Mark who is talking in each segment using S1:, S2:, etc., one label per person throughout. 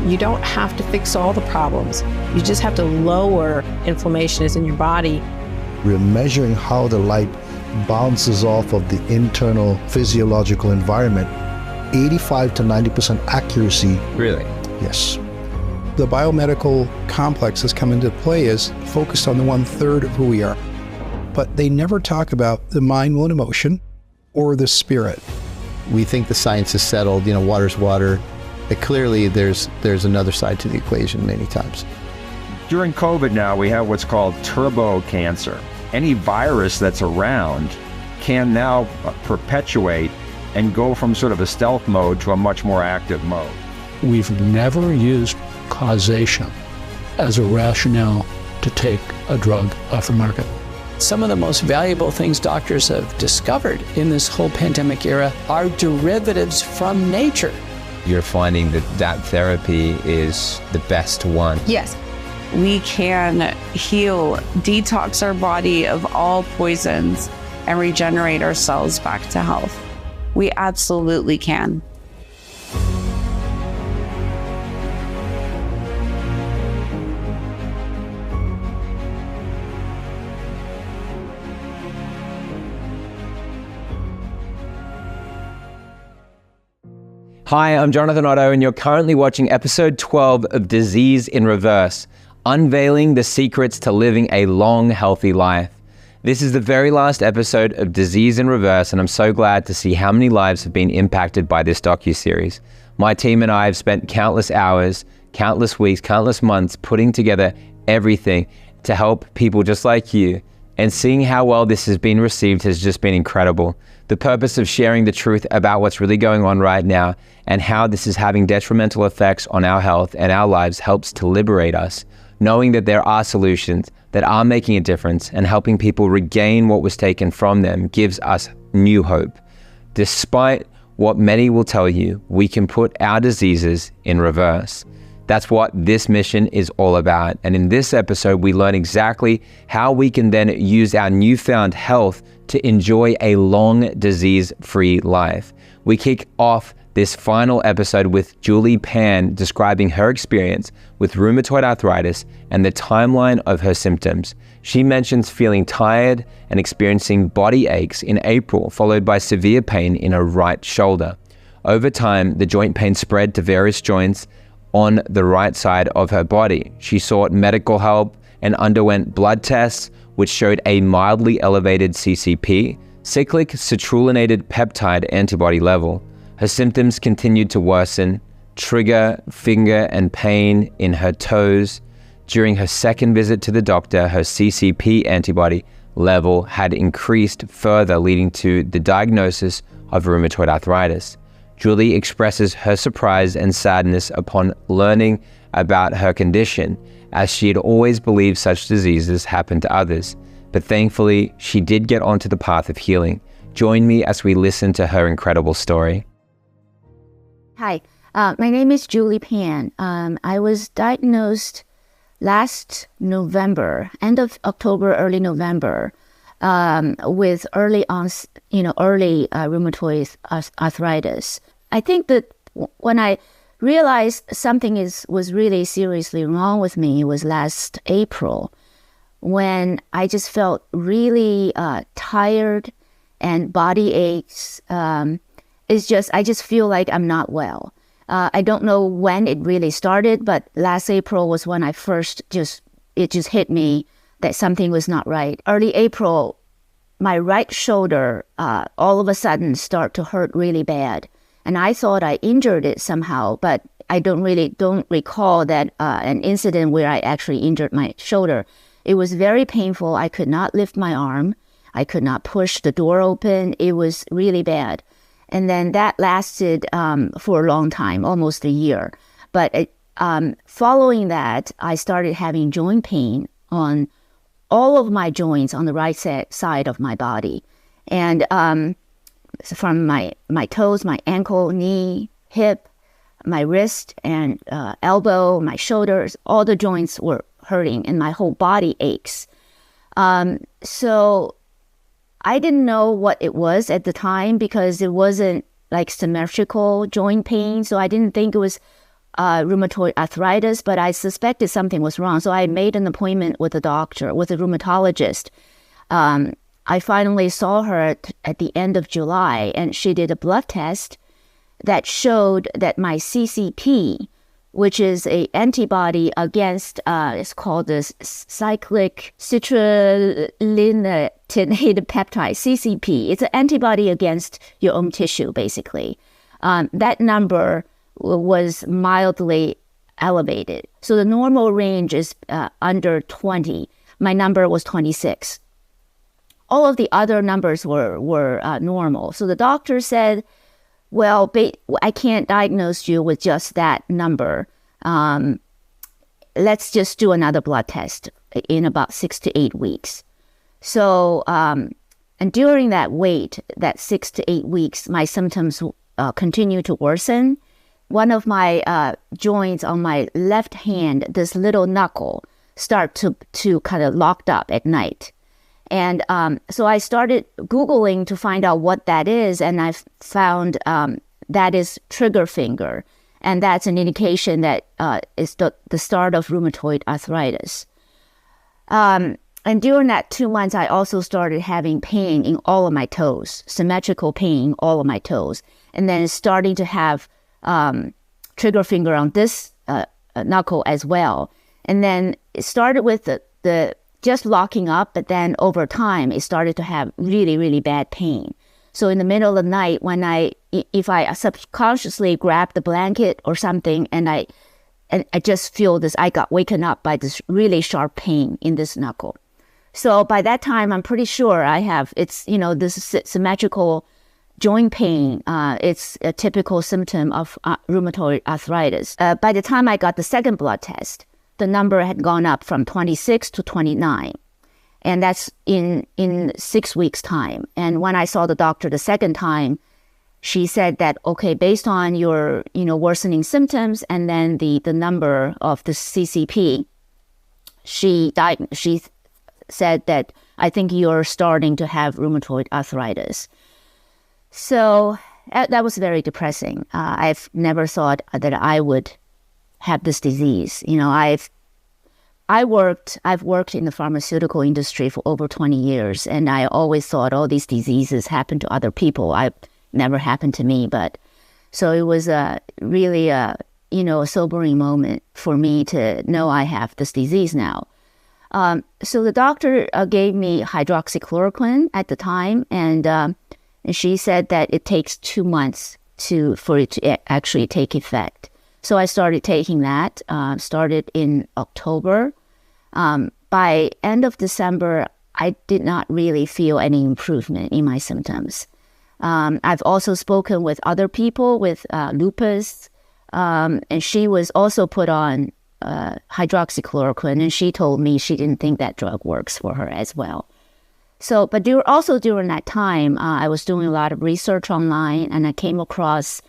S1: You don't have to fix all the problems. You just have to lower inflammation is in your body.
S2: We're measuring how the light bounces off of the internal physiological environment. 85 to 90% accuracy.
S3: Really?
S2: Yes.
S4: The biomedical complex has come into play is focused on the 1/3 of who we are. But they never talk about the mind, will, and emotion or the spirit.
S3: We think the science is settled, water's water. But clearly there's another side to the equation many times.
S5: During COVID now, we have what's called turbo cancer. Any virus that's around can now perpetuate and go from sort of a stealth mode to a much more active mode.
S6: We've never used causation as a rationale to take a drug off the market.
S7: Some of the most valuable things doctors have discovered in this whole pandemic era are derivatives from nature.
S3: You're finding that therapy is the best one.
S8: Yes. We can heal, detox our body of all poisons, and regenerate ourselves back to health. We absolutely can.
S3: Hi, I'm Jonathan Otto, and you're currently watching episode 12 of Disease in Reverse, unveiling the secrets to living a long, healthy life. This is the very last episode of Disease in Reverse, and I'm so glad to see how many lives have been impacted by this docuseries. My team and I have spent countless hours, countless weeks, countless months putting together everything to help people just like you, and seeing how well this has been received has just been incredible. The purpose of sharing the truth about what's really going on right now and how this is having detrimental effects on our health and our lives helps to liberate us, knowing that there are solutions that are making a difference and helping people regain what was taken from them gives us new hope. Despite what many will tell you, we can put our diseases in reverse. That's what this mission is all about. And in this episode, we learn exactly how we can then use our newfound health to enjoy a long, disease-free life. We kick off this final episode with Julie Pan describing her experience with rheumatoid arthritis and the timeline of her symptoms. She mentions feeling tired and experiencing body aches in April, followed by severe pain in her right shoulder. Over time, the joint pain spread to various joints on the right side of her body. She sought medical help and underwent blood tests, which showed a mildly elevated CCP, cyclic citrullinated peptide antibody level. Her symptoms continued to worsen, trigger finger and pain in her toes. During her second visit to the doctor, her CCP antibody level had increased further, leading to the diagnosis of rheumatoid arthritis. Julie expresses her surprise and sadness upon learning about her condition, as she had always believed such diseases happen to others. But thankfully, she did get onto the path of healing. Join me as we listen to her incredible story.
S9: Hi, my name is Julie Pan. I was diagnosed last November, end of October, early November, with early rheumatoid arthritis. I think that when I realized something was really seriously wrong with me was last April, when I just felt really tired and body aches. I just feel like I'm not well. I don't know when it really started, but last April was when I first it just hit me that something was not right. Early April, my right shoulder all of a sudden start to hurt really bad. And I thought I injured it somehow, but I don't recall that an incident where I actually injured my shoulder. It was very painful. I could not lift my arm. I could not push the door open. It was really bad. And then that lasted for a long time, almost a year. But following that, I started having joint pain on all of my joints on the right side of my body. And from my toes, my ankle, knee, hip, my wrist and elbow, my shoulders, all the joints were hurting and my whole body aches. So I didn't know what it was at the time because it wasn't like symmetrical joint pain. So I didn't think it was rheumatoid arthritis, but I suspected something was wrong. So I made an appointment with a doctor, with a rheumatologist. I finally saw her at the end of July, and she did a blood test that showed that my CCP, which is a antibody against, it's called the cyclic citrullinate peptide, CCP. It's an antibody against your own tissue, basically. That number was mildly elevated. So the normal range is under 20. My number was 26. All of the other numbers were normal. So the doctor said, well, I can't diagnose you with just that number. Let's just do another blood test in about 6 to 8 weeks. So, and during that wait, that 6 to 8 weeks, my symptoms continued to worsen. One of my joints on my left hand, this little knuckle, start to kind of locked up at night. And so I started Googling to find out what that is, and I found that is trigger finger, and that's an indication that is the start of rheumatoid arthritis. And during that 2 months, I also started having pain in all of my toes, symmetrical pain in all of my toes, and then starting to have trigger finger on this knuckle as well. And then it started with the just locking up, but then over time, it started to have really, really bad pain. So in the middle of the night, if I subconsciously grab the blanket or something, and I just feel this, I got waken up by this really sharp pain in this knuckle. So by that time, I'm pretty sure it's this symmetrical joint pain. It's a typical symptom of rheumatoid arthritis. By the time I got the second blood test, the number had gone up from 26 to 29. And that's in 6 weeks' time. And when I saw the doctor the second time, she said that, okay, based on your, worsening symptoms and then the number of the CCP, she said that I think you're starting to have rheumatoid arthritis. So that was very depressing. I've never thought that I would have this disease. I've worked in the pharmaceutical industry for over 20 years, and I always thought all these diseases happen to other people. Never happened to me, but so it was really a sobering moment for me to know I have this disease now. So the doctor gave me hydroxychloroquine at the time, and she said that it takes 2 months for it to actually take effect. So I started taking that, started in October. By end of December, I did not really feel any improvement in my symptoms. I've also spoken with other people with lupus, and she was also put on hydroxychloroquine, and she told me she didn't think that drug works for her as well. So, but during that time, I was doing a lot of research online, and I came across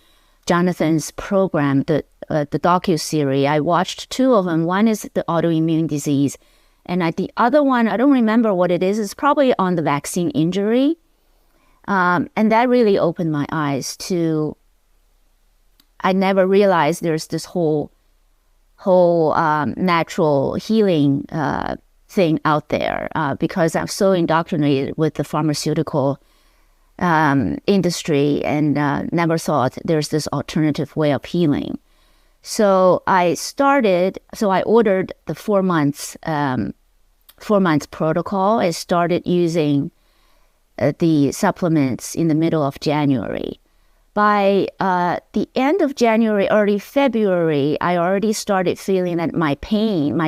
S9: Jonathan's program, the docuseries. I watched 2 of them. One is the autoimmune disease, and the other one, I don't remember what it is. It's probably on the vaccine injury, and that really opened my eyes to. I never realized there's this whole natural healing thing out there because I'm so indoctrinated with the pharmaceutical industry and never thought there's this alternative way of healing. So I ordered the 4 months protocol. I started using the supplements in the middle of January. By the end of January, early February, I already started feeling that my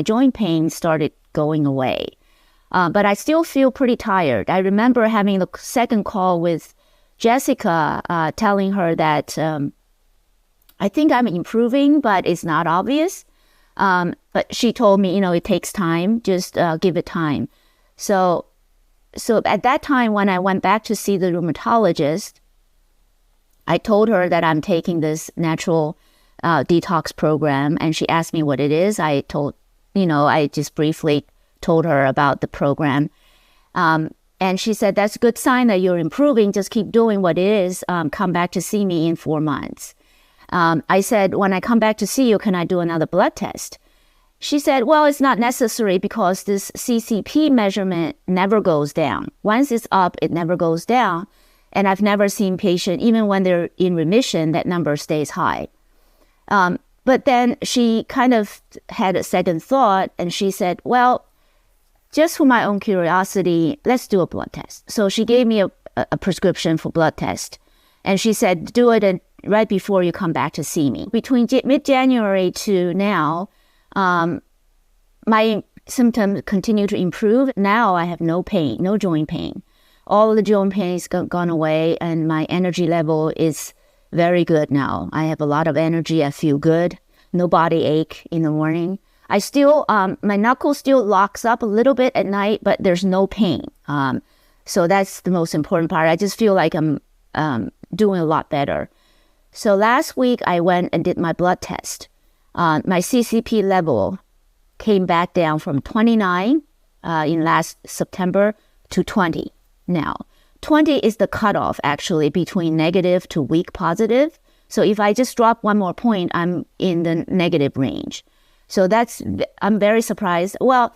S9: joint pain started going away. But I still feel pretty tired. I remember having the second call with Jessica, telling her that I think I'm improving, but it's not obvious. But she told me, it takes time. Just give it time. So at that time, when I went back to see the rheumatologist, I told her that I'm taking this natural detox program, and she asked me what it is. I just briefly told her about the program. And she said, that's a good sign that you're improving. Just keep doing what it is. Come back to see me in 4 months. I said, when I come back to see you, can I do another blood test? She said, well, it's not necessary because this CCP measurement never goes down. Once it's up, it never goes down. And I've never seen patients, even when they're in remission, that number stays high. But then she kind of had a second thought and she said, well, just for my own curiosity, let's do a blood test. So she gave me a prescription for blood test. And she said, do it right before you come back to see me. Between mid-January to now, my symptoms continue to improve. Now I have no pain, no joint pain. All the joint pain has gone away and my energy level is very good now. I have a lot of energy. I feel good. No body ache in the morning. I still, my knuckle still locks up a little bit at night, but there's no pain. So that's the most important part. I just feel like I'm doing a lot better. So last week I went and did my blood test. My CCP level came back down from 29 in last September to 20 now. 20 is the cutoff actually between negative to weak positive. So if I just drop one more point, I'm in the negative range. So I'm very surprised. Well,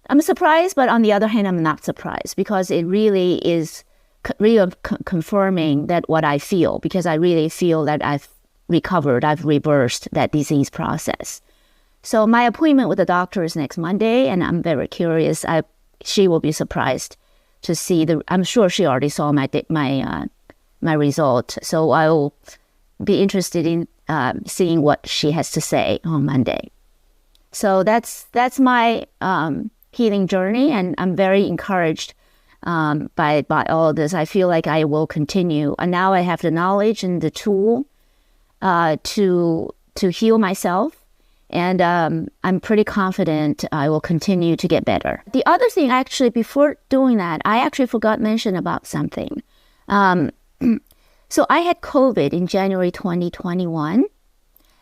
S9: I'm surprised, but on the other hand, I'm not surprised because it really is confirming that what I feel, because I really feel that I've recovered, I've reversed that disease process. So my appointment with the doctor is next Monday, and I'm very curious. She will be surprised to see I'm sure she already saw my result. So I will be interested in seeing what she has to say on Monday. So that's my healing journey, and I'm very encouraged by all of this. I feel like I will continue, and now I have the knowledge and the tool to heal myself. And I'm pretty confident I will continue to get better. The other thing, actually, before doing that, I actually forgot to mention about something. So I had COVID in January 2021.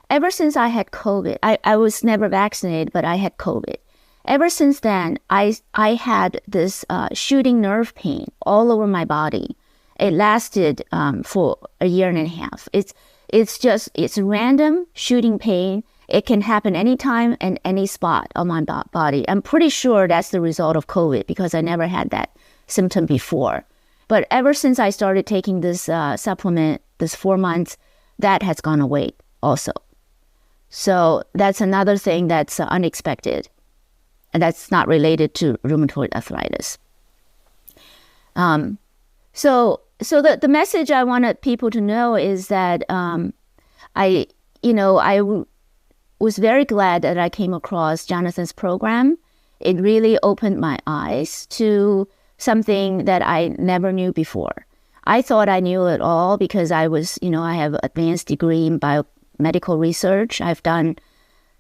S9: Ever since I had COVID, I was never vaccinated, but I had COVID. Ever since then, I had this shooting nerve pain all over my body. It lasted for a year and a half. It's random shooting pain. It can happen anytime and any spot on my body. I'm pretty sure that's the result of COVID because I never had that symptom before. But ever since I started taking this supplement, this 4 months, that has gone away also. So that's another thing that's unexpected. And that's not related to rheumatoid arthritis. So the message I wanted people to know is that I was very glad that I came across Jonathan's program. It really opened my eyes to something that I never knew before. I thought I knew it all because I have an advanced degree in biomedical research. I've done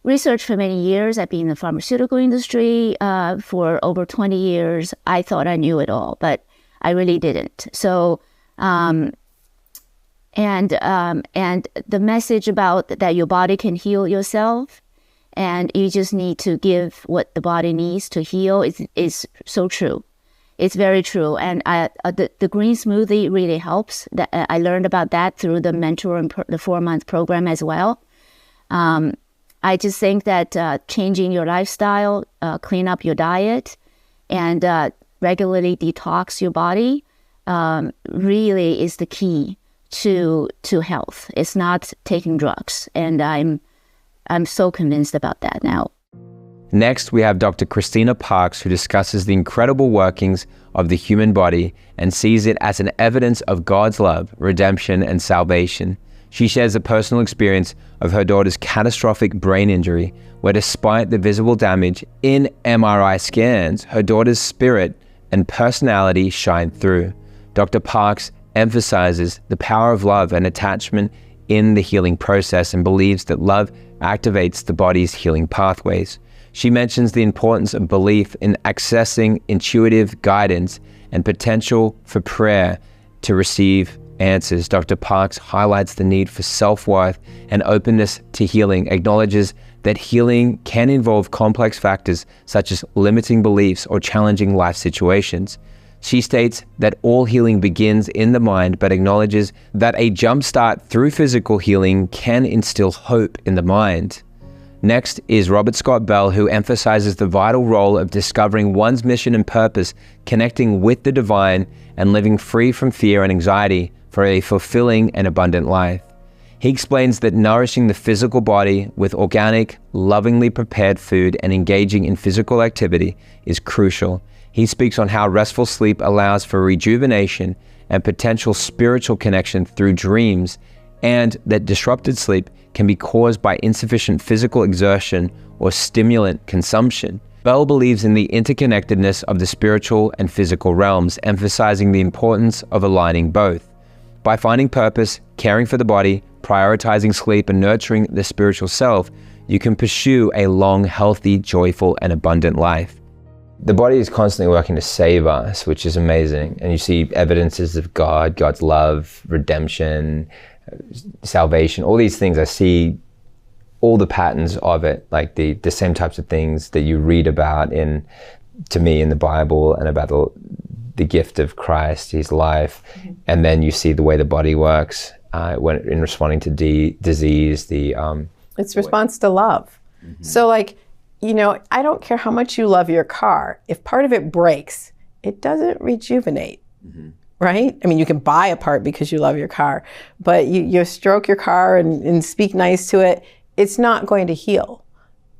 S9: research for many years. I've been in the pharmaceutical industry for over 20 years. I thought I knew it all, but I really didn't. So, and the message about that your body can heal yourself and you just need to give what the body needs to heal is so true. It's very true. And the green smoothie really helps. I learned about that through the mentor and the 4-month program as well. I just think that changing your lifestyle, clean up your diet, and regularly detox your body really is the key to health. It's not taking drugs, and I'm so convinced about that now.
S3: Next, we have Dr. Christina Parks, who discusses the incredible workings of the human body and sees it as an evidence of God's love, redemption, and salvation. She shares a personal experience of her daughter's catastrophic brain injury, where despite the visible damage in MRI scans, her daughter's spirit and personality shine through. Dr. Parks emphasizes the power of love and attachment in the healing process and believes that love activates the body's healing pathways. She mentions the importance of belief in accessing intuitive guidance and potential for prayer to receive answers. Dr. Parks highlights the need for self-worth and openness to healing, acknowledges that healing can involve complex factors such as limiting beliefs or challenging life situations. She states that all healing begins in the mind, but acknowledges that a jumpstart through physical healing can instill hope in the mind. Next is Robert Scott Bell, who emphasizes the vital role of discovering one's mission and purpose, connecting with the divine, and living free from fear and anxiety for a fulfilling and abundant life. He explains that nourishing the physical body with organic, lovingly prepared food and engaging in physical activity is crucial. He speaks on how restful sleep allows for rejuvenation and potential spiritual connection through dreams, and that disrupted sleep can be caused by insufficient physical exertion or stimulant consumption. Bell believes in the interconnectedness of the spiritual and physical realms, emphasizing the importance of aligning both. By finding purpose, caring for the body, prioritizing sleep, and nurturing the spiritual self, you can pursue a long, healthy, joyful, and abundant life. The body is constantly working to save us, which is amazing. And you see evidences of God, God's love, redemption, salvation, all these things. I see all the patterns of it, like the same types of things that you read about to me in the Bible, and about the gift of Christ, his life. Mm-hmm. And then you see the way the body works in responding to disease.
S1: It's response to love. Mm-hmm. So like, I don't care how much you love your car. If part of it breaks, it doesn't rejuvenate, mm-hmm. right? I mean, you can buy a part because you love your car, but you stroke your car and speak nice to it, it's not going to heal.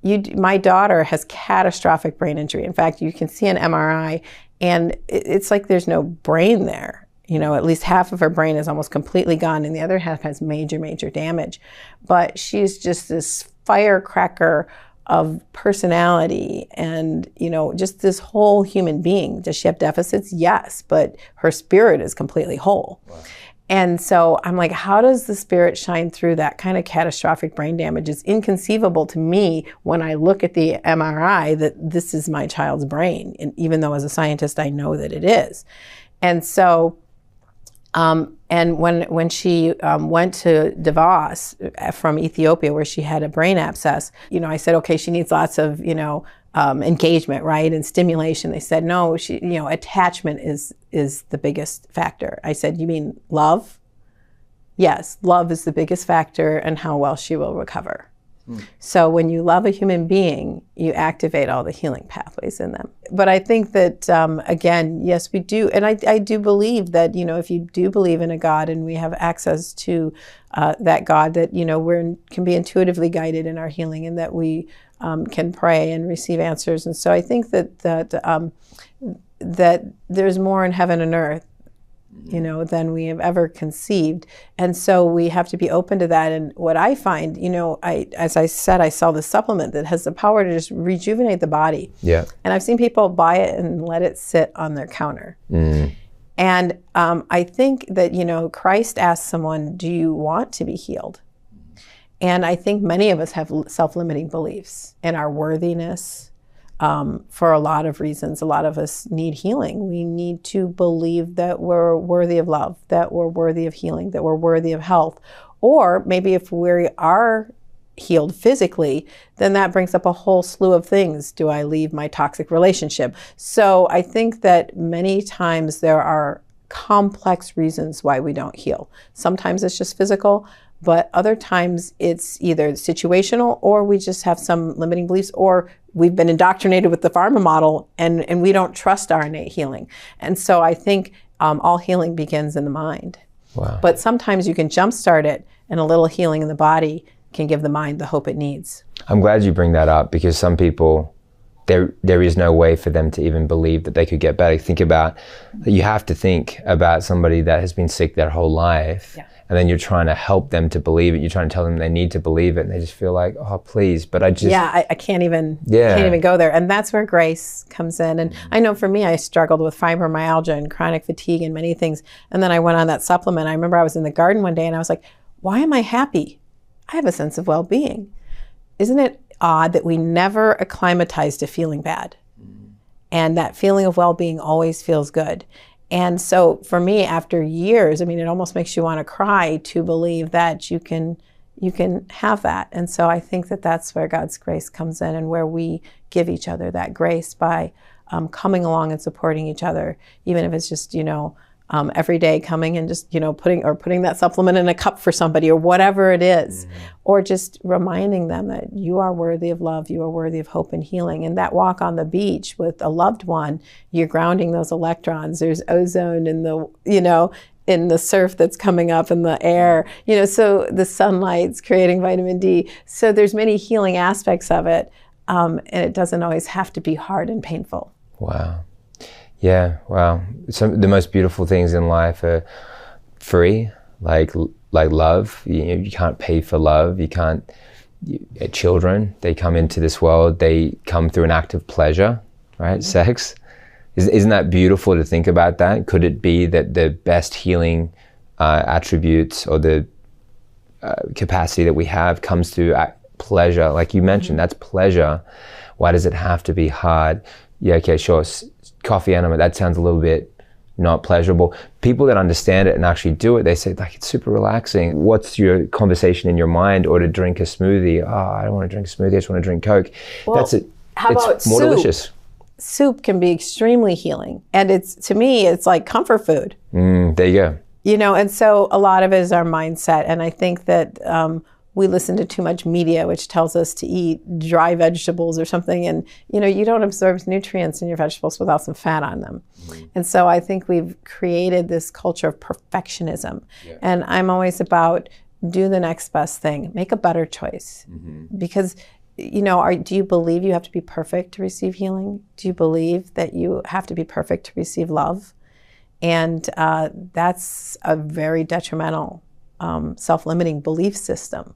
S1: My daughter has catastrophic brain injury. In fact, you can see an MRI, and it's like there's no brain there. At least half of her brain is almost completely gone, and the other half has major, major damage. But she's just this firecracker of personality and, just this whole human being. Does she have deficits? Yes, but her spirit is completely whole. Wow. And so I'm like, how does the spirit shine through that kind of catastrophic brain damage? It's inconceivable to me when I look at the MRI that this is my child's brain. And even though as a scientist, I know that it is. And so, and when she went to Davos from Ethiopia, where she had a brain abscess, I said, okay, she needs lots of, engagement, right, and stimulation. They said, no, attachment is the biggest factor. I said, you mean love? Yes, love is the biggest factor in how well she will recover. So when you love a human being, you activate all the healing pathways in them. But I think that, again, yes, we do. And I do believe that, if you do believe in a God and we have access to that God, that, we can be intuitively guided in our healing, and that we can pray and receive answers. And so I think that there's more in heaven and earth, than we have ever conceived. And so we have to be open to that. And what I find, as I said, I saw the supplement that has the power to just rejuvenate the body. Yeah. And I've seen people buy it and let it sit on their counter. Mm. And I think that, Christ asked someone, do you want to be healed? And I think many of us have self-limiting beliefs in our worthiness. For a lot of reasons, a lot of us need healing. We need to believe that we're worthy of love, that we're worthy of healing, that we're worthy of health. Or maybe if we are healed physically, then that brings up a whole slew of things. Do I leave my toxic relationship? So I think that many times there are complex reasons why we don't heal. Sometimes it's just physical, but other times it's either situational, or we just have some limiting beliefs, or we've been indoctrinated with the pharma model and we don't trust our innate healing. And so I think all healing begins in the mind. Wow. But sometimes you can jumpstart it, and a little healing in the body can give the mind the hope it needs.
S3: I'm glad you bring that up, because some people, there is no way for them to even believe that they could get better. You have to think about somebody that has been sick their whole life. Yeah. And then you're trying to help them to believe it. You're trying to tell them they need to believe it, and they just feel like, oh, please. But I
S1: can't even go there. And that's where grace comes in. And I know for me, I struggled with fibromyalgia and chronic fatigue and many things. And then I went on that supplement. I remember I was in the garden one day and I was like, why am I happy? I have a sense of well-being. Isn't it odd that we never acclimatize to feeling bad? And that feeling of well-being always feels good. And so for me, after years, it almost makes you want to cry to believe that you can have that. And so I think that that's where God's grace comes in, and where we give each other that grace by coming along and supporting each other, even if it's just, every day coming and just, putting that supplement in a cup for somebody or whatever it is, or just reminding them that you are worthy of love, you are worthy of hope and healing. And that walk on the beach with a loved one, you're grounding those electrons. There's ozone in the, in the surf that's coming up in the air, so the sunlight's creating vitamin D. So there's many healing aspects of it. And it doesn't always have to be hard and painful.
S3: Wow. Yeah, wow. Some of the most beautiful things in life are free, like love. You can't pay for love. You can't. Children, they come into this world. They come through an act of pleasure, right? Sex. Isn't that beautiful to think about that? Could it be that the best healing attributes or the capacity that we have comes through pleasure? Like you mentioned, that's pleasure. Why does it have to be hard? Yeah, okay, sure. Coffee enema, that sounds a little bit not pleasurable. People that understand it and actually do it, they say, like, it's super relaxing. What's your conversation in your mind? Or to drink a smoothie? Oh, I don't want to drink a smoothie, I just want to drink Coke.
S1: Well, that's it. How about
S3: it's more
S1: soup?
S3: Delicious.
S1: Soup can be extremely healing. And to me, it's like comfort food.
S3: There you go.
S1: And so a lot of it is our mindset. And I think that we listen to too much media, which tells us to eat dry vegetables or something. And, you don't absorb nutrients in your vegetables without some fat on them. And so I think we've created this culture of perfectionism. Yeah. And I'm always about do the next best thing, make a better choice. Because, do you believe you have to be perfect to receive healing? Do you believe that you have to be perfect to receive love? And that's a very detrimental, self-limiting belief system.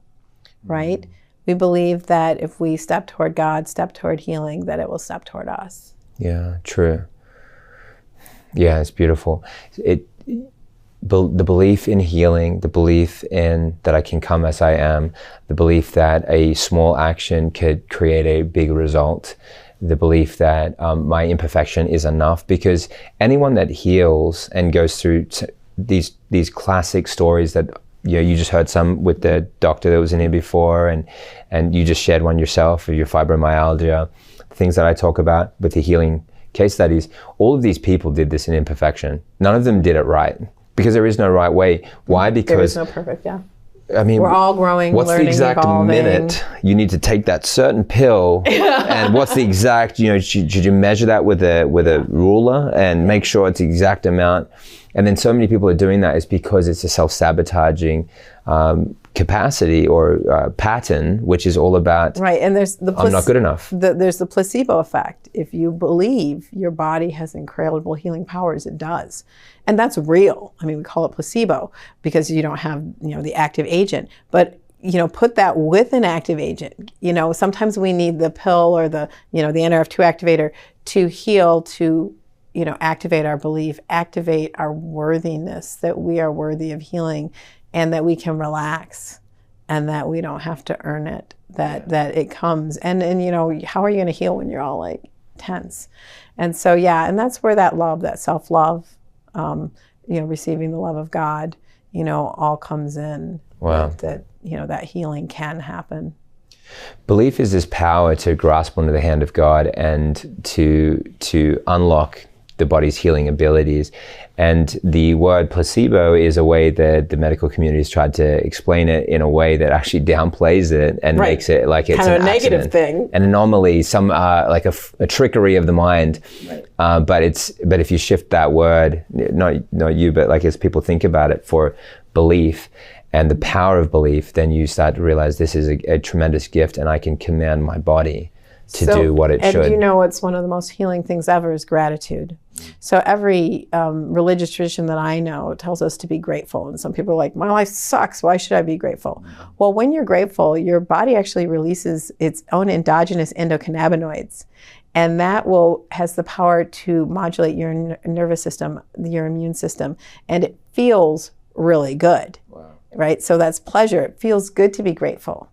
S1: Right? We believe that if we step toward God, step toward healing, that it will step toward us.
S3: Yeah, true. Yeah, it's beautiful. The belief in healing, the belief in that I can come as I am, the belief that a small action could create a big result, the belief that my imperfection is enough, because anyone that heals and goes through these classic stories that you just heard some with the doctor that was in here before, and you just shared one yourself of your fibromyalgia, things that I talk about with the healing case studies. All of these people did this in imperfection. None of them did it right, because there is no right way. Why? Because
S1: there is no perfect, yeah.
S3: I mean,
S1: we're all growing,
S3: what's
S1: learning,
S3: the exact
S1: evolving.
S3: minute you need to take that certain pill, and what's the exact, should you measure that with a ruler and make sure it's the exact amount? And then so many people are doing that is because it's a self-sabotaging capacity or pattern, which is all about,
S1: right. And there's
S3: I'm not good enough.
S1: There's the placebo effect. If you believe your body has incredible healing powers, it does. And that's real. I mean, we call it placebo because you don't have, the active agent. But, put that with an active agent. Sometimes we need the pill or the NRF2 activator to heal, to activate our belief, activate our worthiness, that we are worthy of healing and that we can relax and that we don't have to earn it, that it comes. And how are you going to heal when you're all like tense? And so, and that's where that love, that self-love, receiving the love of God, all comes in.
S3: Wow.
S1: That that healing can happen.
S3: Belief is this power to grasp onto the hand of God and to unlock the body's healing abilities. And the word placebo is a way that the medical community has tried to explain it in a way that actually downplays it and makes it like it's
S1: kind of
S3: an
S1: a negative
S3: accident,
S1: thing,
S3: an anomaly, some like a trickery of the mind. Right. But if you shift that word, not you, but like as people think about it, for belief and the power of belief, then you start to realize this is a tremendous gift, and I can command my body to do what it should.
S1: And what's one of the most healing things ever is gratitude. So every religious tradition that I know tells us to be grateful. And some people are like, my life sucks, why should I be grateful? Well, when you're grateful, your body actually releases its own endogenous endocannabinoids. And that has the power to modulate your nervous system, your immune system. And it feels really good, right? So that's pleasure. It feels good to be grateful.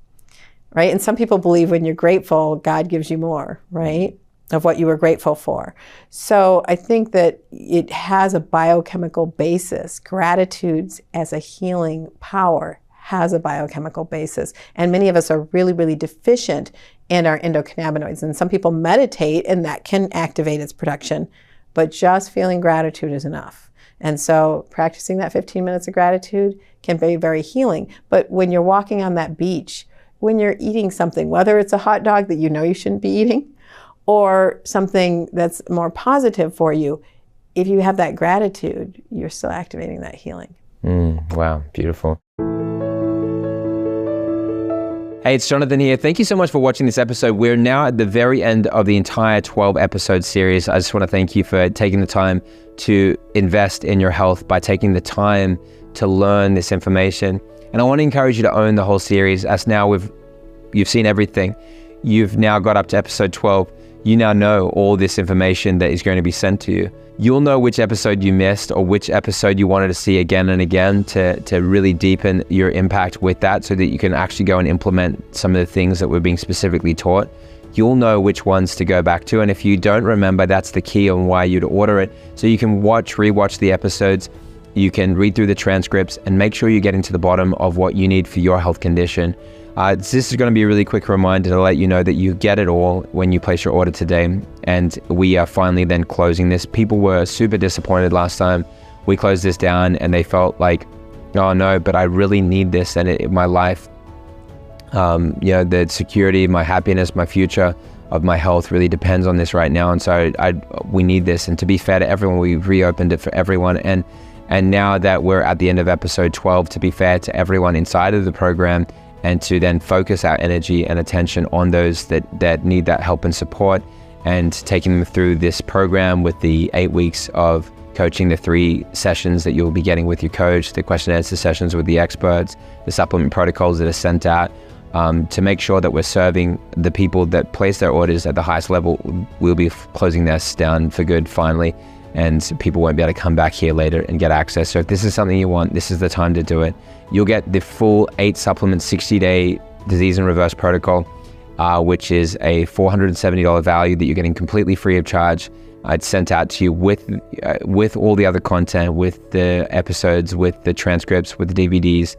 S1: Right? And some people believe when you're grateful, God gives you more, right? Of what you were grateful for. So I think that it has a biochemical basis. Gratitude as a healing power has a biochemical basis. And many of us are really, really deficient in our endocannabinoids. And some people meditate and that can activate its production, but just feeling gratitude is enough. And so practicing that 15 minutes of gratitude can be very healing. But when you're walking on that beach, when you're eating something, whether it's a hot dog that you know you shouldn't be eating, or something that's more positive for you, if you have that gratitude, you're still activating that healing.
S3: Wow, beautiful. Hey, it's Jonathan here. Thank you so much for watching this episode. We're now at the very end of the entire 12-episode series. I just want to thank you for taking the time to invest in your health by taking the time to learn this information. And I want to encourage you to own the whole series, as now you've seen everything. You've now got up to episode 12. You now know all this information that is going to be sent to you. You'll know which episode you missed or which episode you wanted to see again and again to really deepen your impact with that, so that you can actually go and implement some of the things that were being specifically taught. You'll know which ones to go back to. And if you don't remember, that's the key on why you'd order it. So you can rewatch the episodes, you can read through the transcripts, and make sure you're getting to the bottom of what you need for your health condition. This is going to be a really quick reminder to let you know that you get it all when you place your order today. And we are finally then closing this. People were super disappointed last time we closed this down, and they felt like, oh no, but I really need this. And my life, the security, my happiness, my future of my health really depends on this right now. And so we need this. And to be fair to everyone, we reopened it for everyone. And now that we're at the end of episode 12, to be fair to everyone inside of the program, and to then focus our energy and attention on those that need that help and support, and taking them through this program with the 8 weeks of coaching, the 3 sessions that you'll be getting with your coach, the question and answer sessions with the experts, the supplement protocols that are sent out, to make sure that we're serving the people that place their orders at the highest level. We'll be closing this down for good finally, and people won't be able to come back here later and get access. So if this is something you want, this is the time to do it. You'll get the full 8 supplement 60-day disease in reverse protocol, which is a $470 value that you're getting completely free of charge. It's sent out to you with all the other content, with the episodes, with the transcripts, with the DVDs,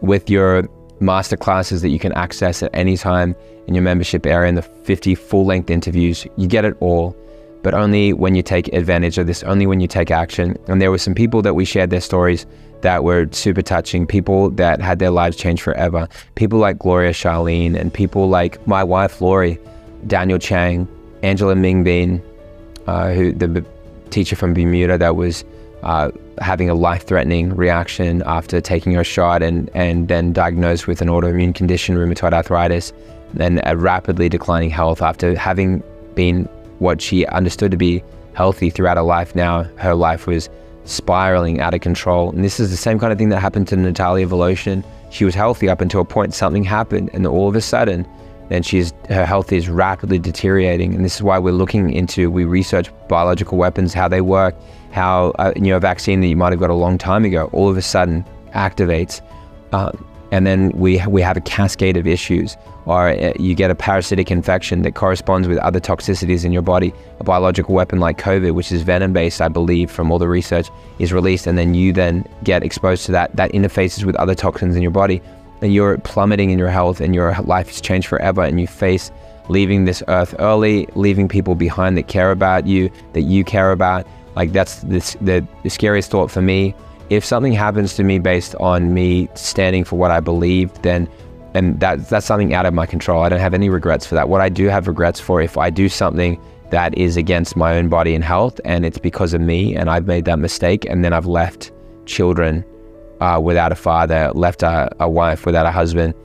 S3: with your master classes that you can access at any time in your membership area, and the 50 full-length interviews. You get it all, but only when you take advantage of this, only when you take action. And there were some people that we shared their stories that were super touching, people that had their lives changed forever. People like Gloria Charlene, and people like my wife, Lori, Daniel Chang, Angela Mingbin, who the teacher from Bermuda that was having a life-threatening reaction after taking her shot, and then diagnosed with an autoimmune condition, rheumatoid arthritis, and a rapidly declining health after having been what she understood to be healthy throughout her life. Now her life was spiraling out of control. And this is the same kind of thing that happened to Natalia Voloshin. She was healthy up until a point something happened, and all of a sudden then her health is rapidly deteriorating. And this is why we research biological weapons, how they work, how a vaccine that you might have got a long time ago all of a sudden activates, and then we have a cascade of issues, or you get a parasitic infection that corresponds with other toxicities in your body. A biological weapon like COVID, which is venom-based, I believe, from all the research, is released, and then you then get exposed to that interfaces with other toxins in your body, and you're plummeting in your health, and your life has changed forever, and you face leaving this earth early, leaving people behind that care about you, that you care about. Like, that's the scariest thought for me. If something happens to me based on me standing for what I believe, and that's something out of my control. I don't have any regrets for that. What I do have regrets for, if I do something that is against my own body and health, and it's because of me, and I've made that mistake, and then I've left children without a father, left a wife without a husband,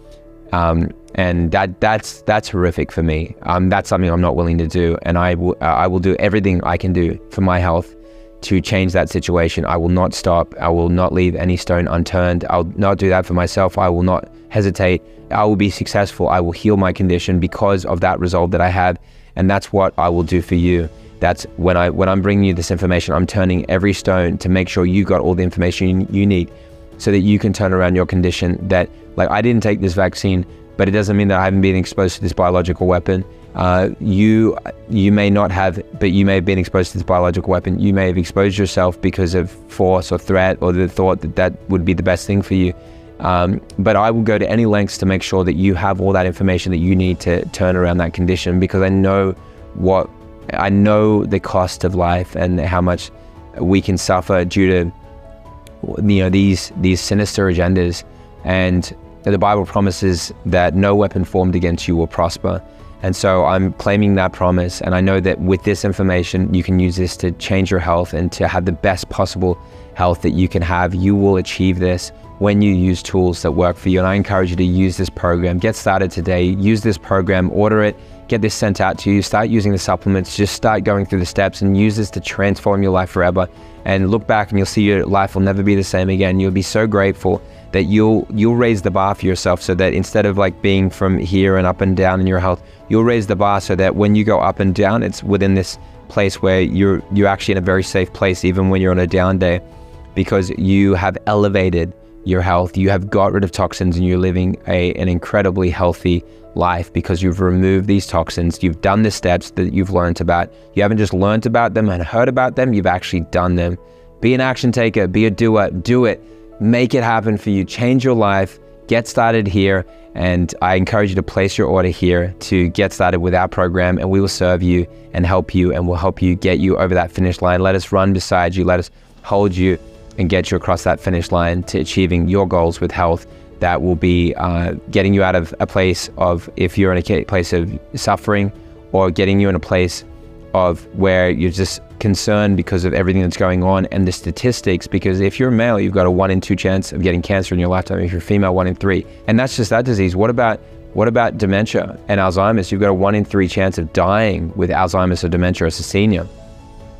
S3: and that's horrific for me. That's something I'm not willing to do, and I will do everything I can do for my health to change that situation. I will not stop. I will not leave any stone unturned. I'll not do that for myself. I will not hesitate. I will be successful. I will heal my condition because of that resolve that I have, and that's what I will do for you. That's when I'm bringing you this information, I'm turning every stone to make sure you got all the information you need, so that you can turn around your condition. That, like, I didn't take this vaccine, but it doesn't mean that I haven't been exposed to this biological weapon. You may not have, but you may have been exposed to this biological weapon. You may have exposed yourself because of force or threat, or the thought that would be the best thing for you. But I will go to any lengths to make sure that you have all that information that you need to turn around that condition, because I know the cost of life and how much we can suffer due to these sinister agendas. And the Bible promises that no weapon formed against you will prosper. And so I'm claiming that promise, and I know that with this information you can use this to change your health and to have the best possible health that you can have. You will achieve this when you use tools that work for you. And I encourage you to use this program. Get started today. Use this program, order it, get this sent out to you, start using the supplements, just start going through the steps and use this to transform your life forever. And look back and you'll see your life will never be the same again. You'll be so grateful that you'll raise the bar for yourself, so that instead of like being from here and up and down in your health, you'll raise the bar so that when you go up and down, it's within this place where you're actually in a very safe place, even when you're on a down day, because you have elevated your health, you have got rid of toxins, and you're living an incredibly healthy life because you've removed these toxins. You've done the steps that you've learned about. You haven't just learned about them and heard about them, you've actually done them. Be an action taker, be a doer, do it. Make it happen for you. Change your life. Get started here. And I encourage you to place your order here to get started with our program, and we will serve you and help you, and we'll help you get you over that finish line. Let us run beside you. Let us hold you and get you across that finish line to achieving your goals with health. That will be getting you out of a place of, if you're in a place of suffering, or getting you in a place of where you're just concerned because of everything that's going on and the statistics. Because if you're male, you've got a 1 in 2 chance of getting cancer in your lifetime. If you're female, 1 in 3. And that's just that disease. What about dementia and Alzheimer's? You've got a 1 in 3 chance of dying with Alzheimer's or dementia as a senior.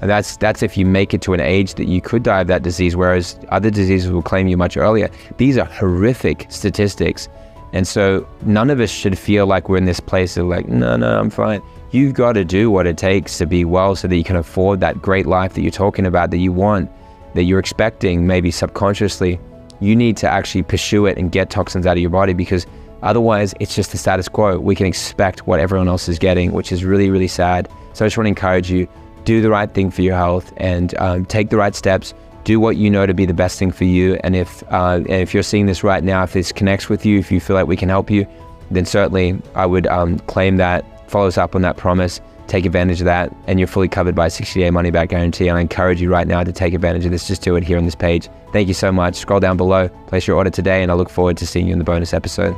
S3: And that's if you make it to an age that you could die of that disease, whereas other diseases will claim you much earlier. These are horrific statistics. And so none of us should feel like we're in this place of like, no, I'm fine. You've got to do what it takes to be well so that you can afford that great life that you're talking about, that you want, that you're expecting, maybe subconsciously. You need to actually pursue it and get toxins out of your body, because otherwise it's just the status quo. We can expect what everyone else is getting, which is really, really sad. So I just want to encourage you, do the right thing for your health, and take the right steps. Do what you know to be the best thing for you. And if you're seeing this right now, if this connects with you, if you feel like we can help you, then certainly I would claim that, follow us up on that promise, take advantage of that, and you're fully covered by a 60-day money-back guarantee. And I encourage you right now to take advantage of this. Just do it here on this page. Thank you so much. Scroll down below, place your order today, and I look forward to seeing you in the bonus episode.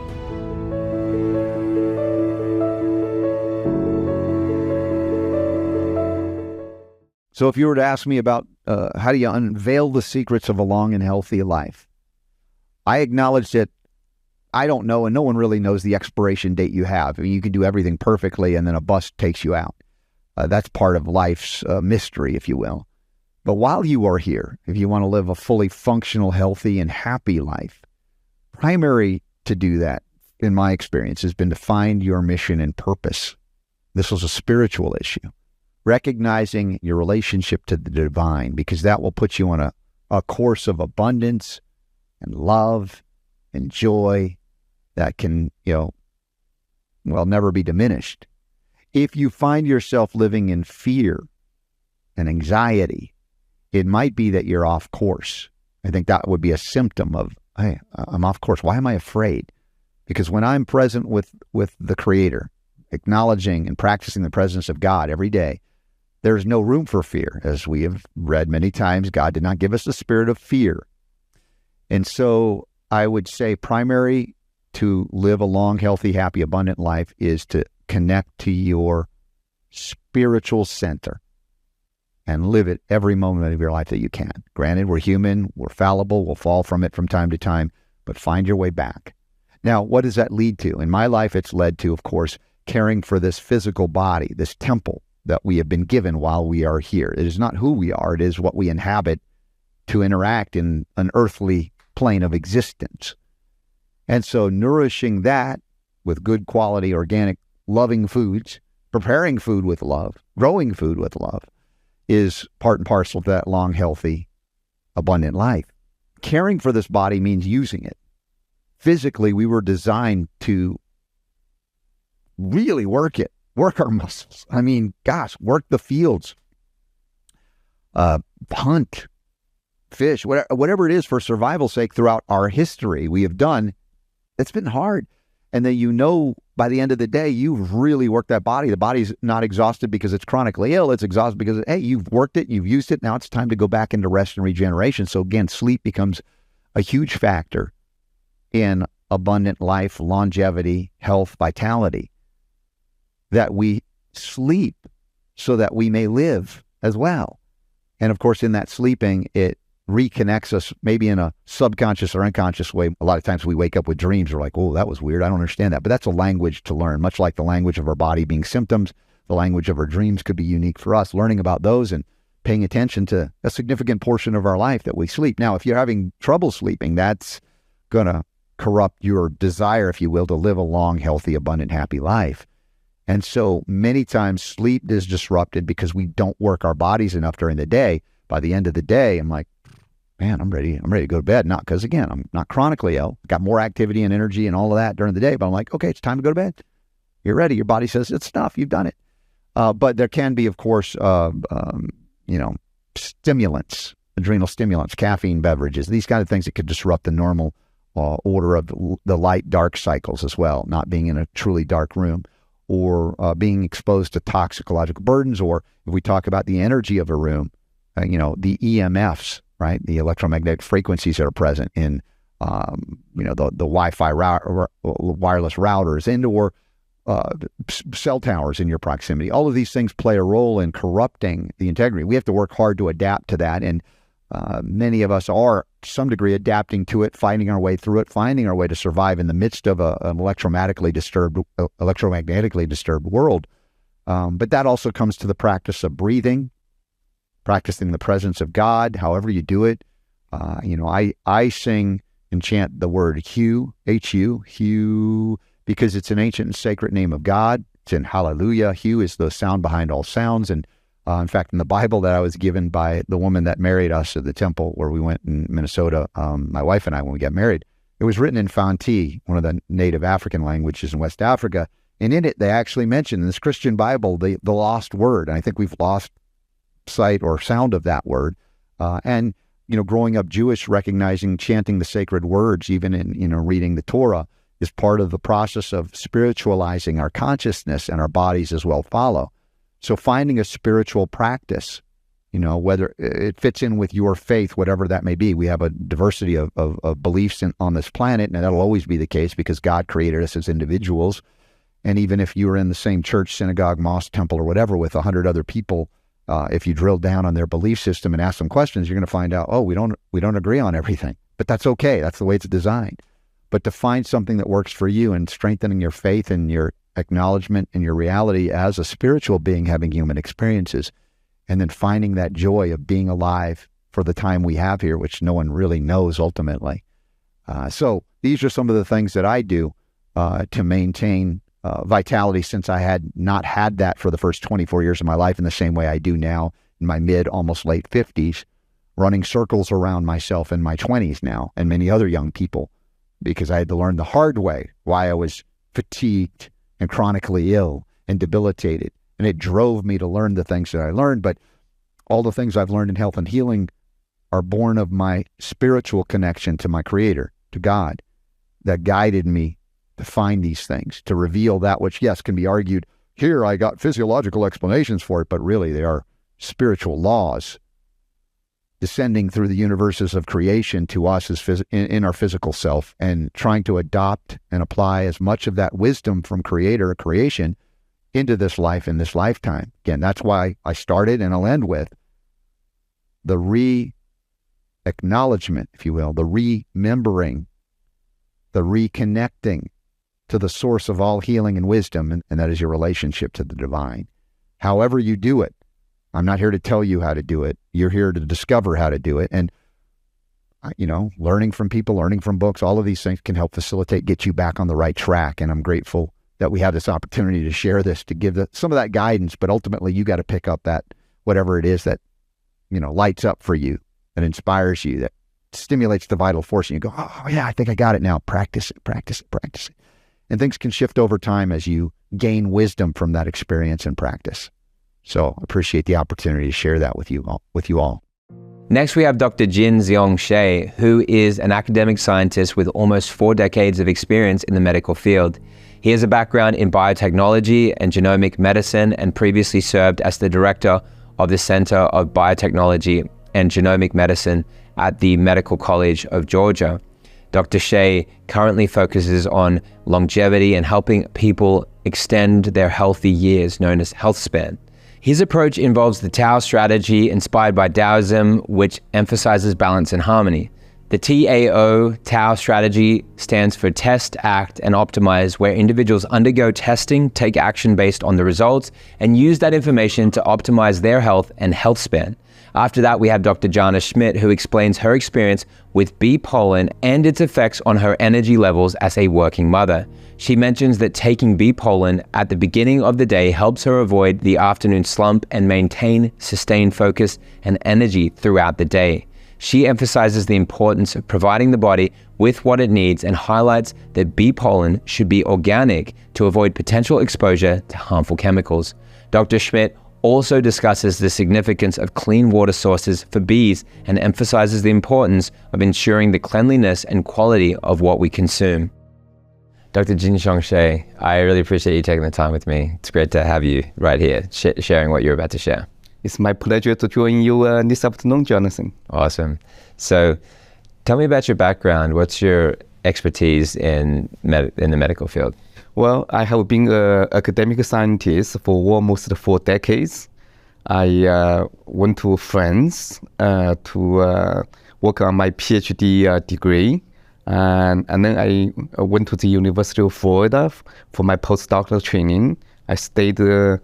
S10: So if you were to ask me about how do you unveil the secrets of a long and healthy life, I acknowledge that I don't know, and no one really knows the expiration date you have. I mean, you can do everything perfectly and then a bus takes you out. That's part of life's mystery, if you will. But while you are here, if you want to live a fully functional, healthy, and happy life, primary to do that, in my experience, has been to find your mission and purpose. This was a spiritual issue. Recognizing your relationship to the divine, because that will put you on a course of abundance and love and joy that can, never be diminished. If you find yourself living in fear and anxiety, it might be that you're off course. I think that would be a symptom of, hey, I'm off course. Why am I afraid? Because when I'm present with the Creator, acknowledging and practicing the presence of God every day, there's no room for fear. As we have read many times, God did not give us the spirit of fear. And so I would say primary to live a long, healthy, happy, abundant life is to connect to your spiritual center and live it every moment of your life that you can. Granted, we're human, we're fallible, we'll fall from it from time to time, but find your way back. Now, what does that lead to? In my life, it's led to, of course, caring for this physical body, this temple that we have been given while we are here. It is not who we are, it is what we inhabit to interact in an earthly plane of existence. And so nourishing that with good quality, organic, loving foods, preparing food with love, growing food with love, is part and parcel of that long, healthy, abundant life. Caring for this body means using it. Physically, we were designed to really work it, work our muscles. I mean, gosh, work the fields, hunt, fish, whatever it is for survival's sake throughout our history we have done, it's been hard. And then, you know, by the end of the day, you've really worked that body. The body's not exhausted because it's chronically ill. It's exhausted because, hey, you've worked it, you've used it. Now it's time to go back into rest and regeneration. So again, sleep becomes a huge factor in abundant life, longevity, health, vitality. That we sleep so that we may live as well. And of course, in that sleeping, it reconnects us maybe in a subconscious or unconscious way. A lot of times we wake up with dreams. We're like, oh, that was weird. I don't understand that. But that's a language to learn, much like the language of our body being symptoms. The language of our dreams could be unique for us. Learning about those and paying attention to a significant portion of our life that we sleep. Now, if you're having trouble sleeping, that's going to corrupt your desire, if you will, to live a long, healthy, abundant, happy life. And so many times sleep is disrupted because we don't work our bodies enough during the day. By the end of the day, I'm like, man, I'm ready to go to bed. Not because, again, I'm not chronically ill. Got more activity and energy and all of that during the day. But I'm like, okay, it's time to go to bed. You're ready. Your body says it's enough. You've done it. But there can be, of course, stimulants, adrenal stimulants, caffeine beverages, these kind of things that could disrupt the normal order of the light-dark cycles as well, not being in a truly dark room, or being exposed to toxicological burdens, or if we talk about the energy of a room, the EMFs, right? The electromagnetic frequencies that are present in, the Wi-Fi wireless routers, and/or cell towers in your proximity. All of these things play a role in corrupting the integrity. We have to work hard to adapt to that, and many of us are, to some degree, adapting to it, finding our way through it, finding our way to survive in the midst of an electromagnetically disturbed world. But that also comes to the practice of breathing, practicing the presence of God, however you do it. I sing and chant the word Hu, H-U, Hu, because it's an ancient and sacred name of God. It's in Hallelujah. Hu is the sound behind all sounds. And in fact, in the Bible that I was given by the woman that married us at the temple where we went in Minnesota, my wife and I, when we got married, it was written in Fanti, one of the native African languages in West Africa. And in it, they actually mention in this Christian Bible, the lost word. And I think we've lost sight or sound of that word. And growing up Jewish, recognizing, chanting the sacred words, even in, reading the Torah, is part of the process of spiritualizing our consciousness, and our bodies as well follow. So finding a spiritual practice, whether it fits in with your faith, whatever that may be. We have a diversity of beliefs on this planet, and that'll always be the case because God created us as individuals. And even if you were in the same church, synagogue, mosque, temple, or whatever with 100 other people, if you drill down on their belief system and ask them questions, you're going to find out, we don't agree on everything. But that's okay. That's the way it's designed. But to find something that works for you and strengthening your faith and your acknowledgement and your reality as a spiritual being having human experiences, and then finding that joy of being alive for the time we have here, which no one really knows ultimately. So these are some of the things that I do to maintain vitality, since I had not had that for the first 24 years of my life in the same way I do now in my mid, almost late 50s, running circles around myself in my 20s now, and many other young people, because I had to learn the hard way why I was fatigued and chronically ill and debilitated. And it drove me to learn the things that I learned. But all the things I've learned in health and healing are born of my spiritual connection to my Creator, to God, that guided me to find these things, to reveal that which, yes, can be argued, here I got physiological explanations for it, but really they are spiritual laws descending through the universes of creation to us as in our physical self, and trying to adopt and apply as much of that wisdom from Creator, creation, into this life in this lifetime. Again, that's why I started, and I'll end with the re-acknowledgement, if you will, the remembering, the reconnecting to the source of all healing and wisdom, and that is your relationship to the divine. However you do it, I'm not here to tell you how to do it. You're here to discover how to do it. And, learning from people, learning from books, all of these things can help facilitate, get you back on the right track. And I'm grateful that we have this opportunity to share this, to give some of that guidance, but ultimately you got to pick up that, whatever it is that, lights up for you, that inspires you, that stimulates the vital force. And you go, oh yeah, I think I got it now. Practice it, practice it, practice it. And things can shift over time as you gain wisdom from that experience and practice. So I appreciate the opportunity to share that with you all.
S3: Next, we have Dr. Jin Xiong Shea, who is an academic scientist with almost 4 decades of experience in the medical field. He has a background in biotechnology and genomic medicine and previously served as the director of the Center of Biotechnology and Genomic Medicine at the Medical College of Georgia. Dr. Shea currently focuses on longevity and helping people extend their healthy years, known as health span. His approach involves the Tao strategy inspired by Taoism, which emphasizes balance and harmony. The TAO, Tao strategy, stands for test, act, and optimize, where individuals undergo testing, take action based on the results, and use that information to optimize their health and health span. After that, we have Dr. Jana Schmidt, who explains her experience with bee pollen and its effects on her energy levels as a working mother. She mentions that taking bee pollen at the beginning of the day helps her avoid the afternoon slump and maintain sustained focus and energy throughout the day. She emphasizes the importance of providing the body with what it needs and highlights that bee pollen should be organic to avoid potential exposure to harmful chemicals. Dr. Schmidt also discusses the significance of clean water sources for bees and emphasizes the importance of ensuring the cleanliness and quality of what we consume. Dr. Jin Xiong Shea, I really appreciate you taking the time with me. It's great to have you right here, sharing what you're about to share.
S11: It's my pleasure to join you this afternoon, Jonathan.
S3: Awesome. So tell me about your background. What's your expertise in the medical field?
S11: Well, I have been an academic scientist for almost 4 decades. I went to France to work on my PhD degree. And then I went to the University of Florida for my postdoctoral training. I stayed there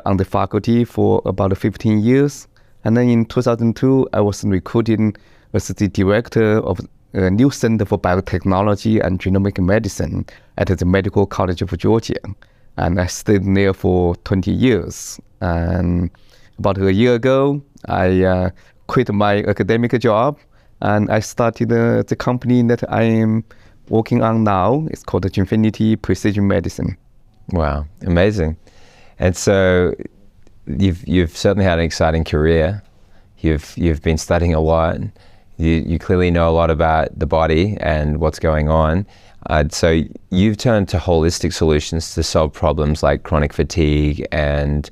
S11: on the faculty for about 15 years. And then in 2002, I was recruited as the director of a new Center for Biotechnology and Genomic Medicine at the Medical College of Georgia. And I stayed there for 20 years. And about a year ago, I quit my academic job and I started the company that I am working on now. It's called Infinity Precision Medicine.
S3: Wow, amazing. And so you've certainly had an exciting career. You've been studying a lot. You clearly know a lot about the body and what's going on. So you've turned to holistic solutions to solve problems like chronic fatigue and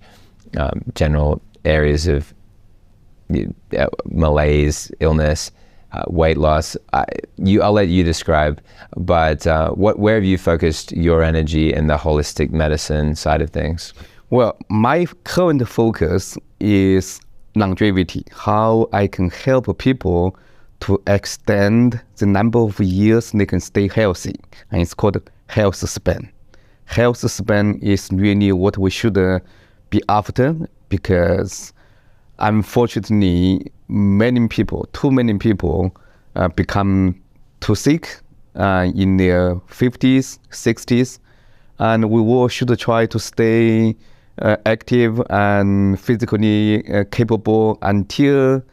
S3: general areas of malaise, illness, weight loss. I'll let you describe, but where have you focused your energy in the holistic medicine side of things?
S11: Well, my current focus is longevity, how I can help people to extend the number of years they can stay healthy. And it's called health span. Health span is really what we should be after, because unfortunately, too many people become too sick in their 50s, 60s, and we all should try to stay active and physically capable until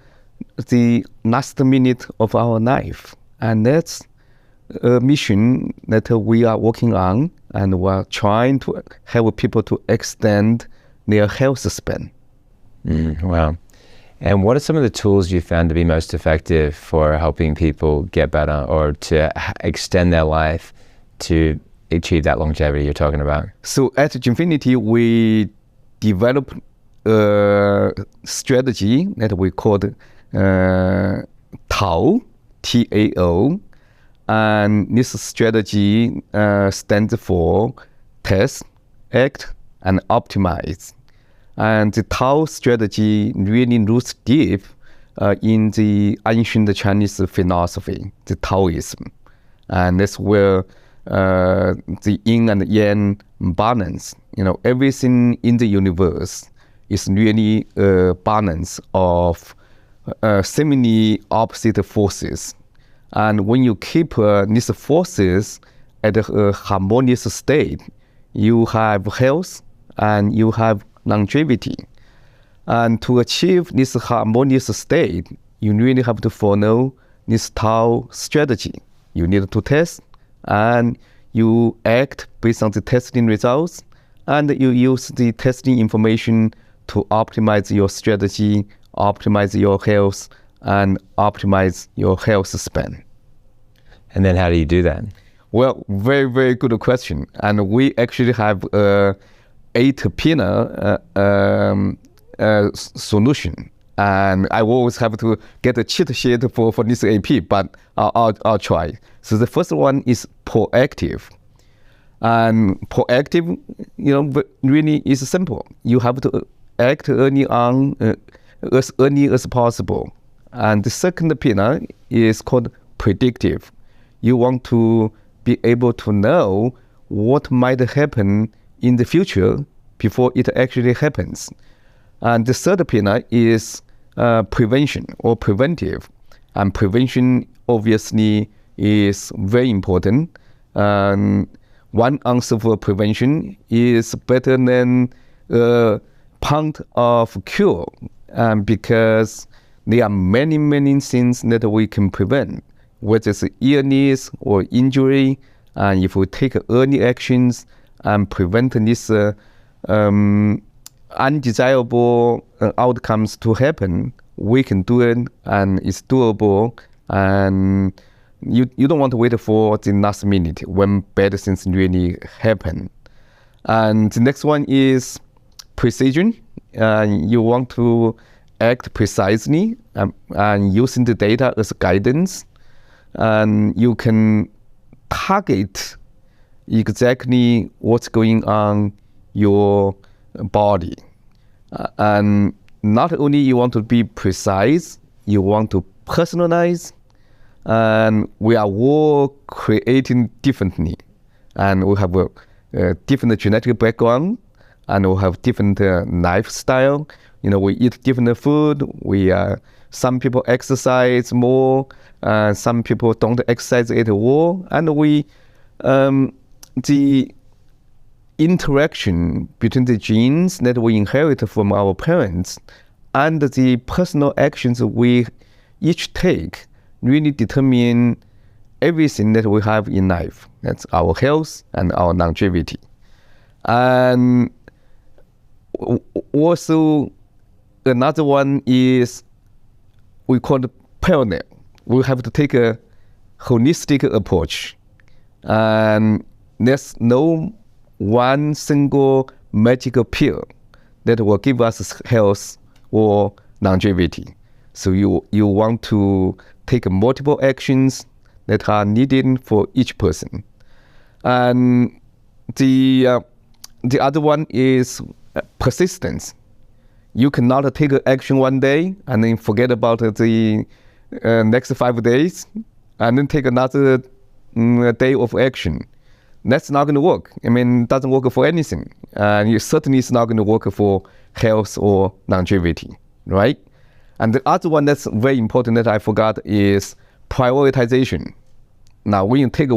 S11: the last minute of our life. And that's a mission that we are working on, and we're trying to help people to extend their health span.
S3: Wow. And what are some of the tools you found to be most effective for helping people get better or to extend their life to achieve that longevity you're talking about?
S11: So at Infinity, we developed a strategy that we called TAO, T-A-O. And this strategy stands for test, act, and optimize. And the Tao strategy really roots deep in the ancient Chinese philosophy, the Taoism. And that's where the yin and yang balance, everything in the universe is really a balance of seemingly opposite forces. And when you keep these forces at a harmonious state, you have health and you have longevity. And to achieve this harmonious state, you really have to follow this Tao strategy. You need to test, and you act based on the testing results, and you use the testing information to optimize your strategy, optimize your health, and optimize your health span.
S3: And then how do you do that?
S11: Well, very, very good question. And we actually have 8-pillar solution. And I always have to get a cheat sheet for this AP, but I'll try. So the first one is proactive. And proactive, really is simple. You have to act early on, as early as possible. And the second pillar is called predictive. You want to be able to know what might happen in the future before it actually happens. And the third pillar is prevention or preventive. And prevention obviously is very important. And one answer for prevention is better than a pound of cure, because there are many, many things that we can prevent, whether it's illness or injury. And if we take early actions and prevent these undesirable outcomes to happen, we can do it, and it's doable. And you don't want to wait for the last minute when bad things really happen. And the next one is precision. You want to act precisely and using the data as guidance. And you can target exactly what's going on your body. And not only you want to be precise, you want to personalize. And we are all creating differently. And we have a different genetic background, and we have different lifestyle. We eat different food. Some people exercise more, some people don't exercise at all. And the interaction between the genes that we inherit from our parents and the personal actions we each take really determine everything that we have in life. That's our health and our longevity. And also another one is we call it parallel. We have to take a holistic approach. And there's no one single magical pill that will give us health or longevity. So you want to take multiple actions that are needed for each person. And the other one is persistence. You cannot take action one day and then forget about the next 5 days and then take another day of action. That's not going to work. It doesn't work for anything. And it certainly is not going to work for health or longevity, right? And the other one that's very important that I forgot is prioritization. Now, when you take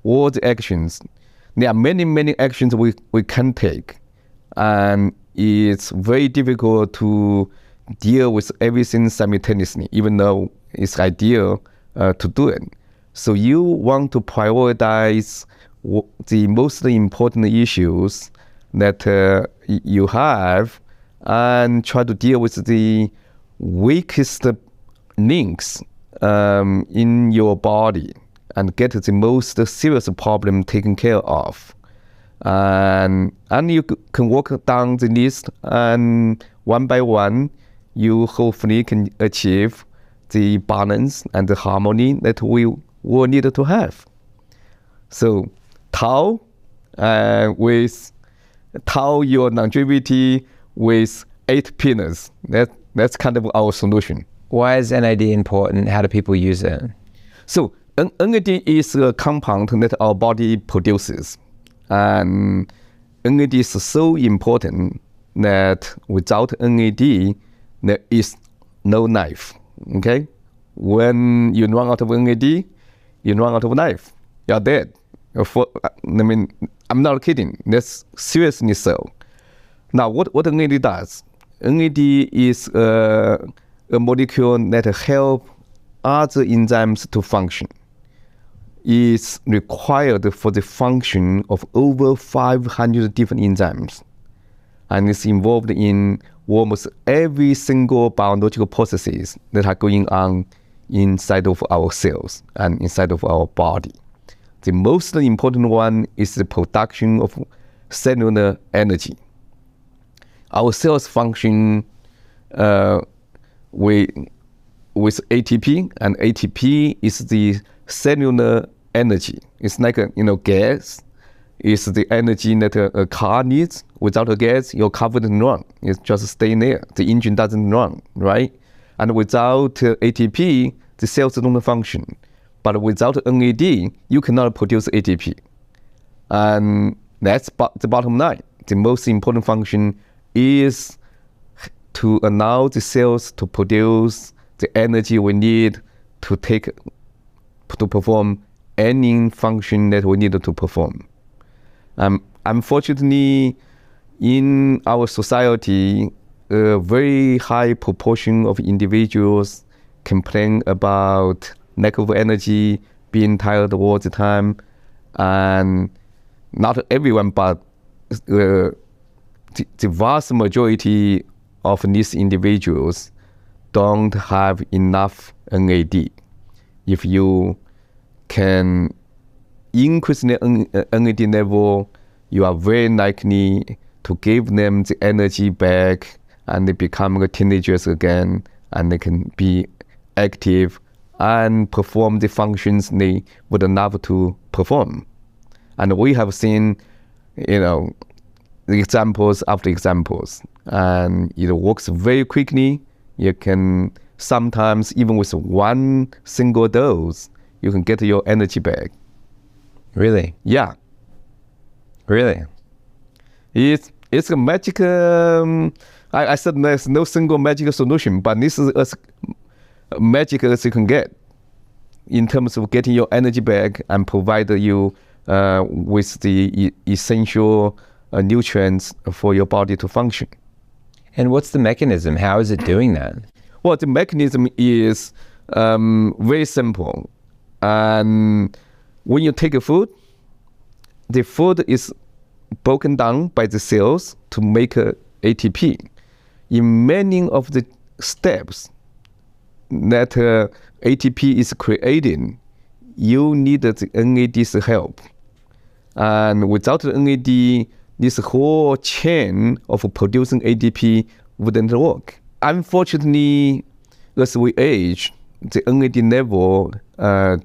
S11: all the actions, there are many, many actions we can take. And it's very difficult to deal with everything simultaneously, even though it's ideal to do it. So you want to prioritize the most important issues that you have and try to deal with the weakest links in your body and get the most serious problem taken care of. And you can walk down the list, and one by one, you hopefully can achieve the balance and the harmony that we will need to have. So Tao with Tao your longevity with 8 pillars. That's kind of our solution.
S3: Why is NAD important? How do people use it?
S11: So NAD is a compound that our body produces. And NAD is so important that without NAD, there is no life. Okay? When you run out of NAD, you run out of life. You're dead. I'm not kidding. That's seriously so. Now, what NAD does? NAD is a molecule that helps other enzymes to function. It's required for the function of over 500 different enzymes. and it's involved in almost every single biological processes that are going on inside of our cells and inside of our body. The most important one is the production of cellular energy. Our cells function with ATP, and ATP is the cellular energy. It's like a gas. It's the energy that a car needs. Without a gas, your car wouldn't run. It's just staying there. The engine doesn't run, right? And without ATP, the cells don't function. But without NAD, you cannot produce ATP. And that's the bottom line. The most important function is to allow the cells to produce the energy we need to perform any function that we need to perform. Unfortunately, in our society, a very high proportion of individuals complain about lack of energy, being tired all the time, and not everyone, but the vast majority of these individuals don't have enough NAD. If you can increase the NAD level, you are very likely to give them the energy back, and they become teenagers again, and they can be active and perform the functions they would love to perform. And we have seen, the examples after examples, and it works very quickly. You can sometimes, even with one single dose, you can get your energy back.
S3: Really?
S11: Yeah.
S3: Really?
S11: It's a magic. I said there's no single magical solution, but this is as magic as you can get in terms of getting your energy back and provide you with the essential nutrients for your body to function.
S3: And what's the mechanism? How is it doing that?
S11: Well, the mechanism is very simple. And when you take a food, the food is broken down by the cells to make ATP. In many of the steps that ATP is creating, you need the NAD's help. And without the NAD, this whole chain of producing ATP wouldn't work. Unfortunately, as we age, the NAD level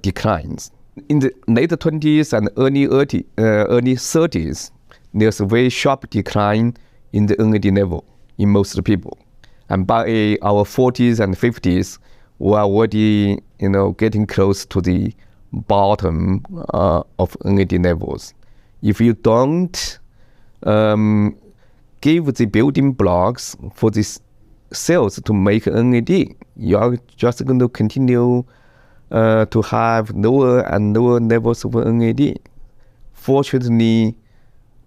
S11: declines. In the late 20s and early 30s, there's a very sharp decline in the NAD level in most people. And by our 40s and 50s, we're already, getting close to the bottom of NAD levels. If you don't give the building blocks for these cells to make NAD, you are just going to continue to have lower and lower levels of NAD. Fortunately,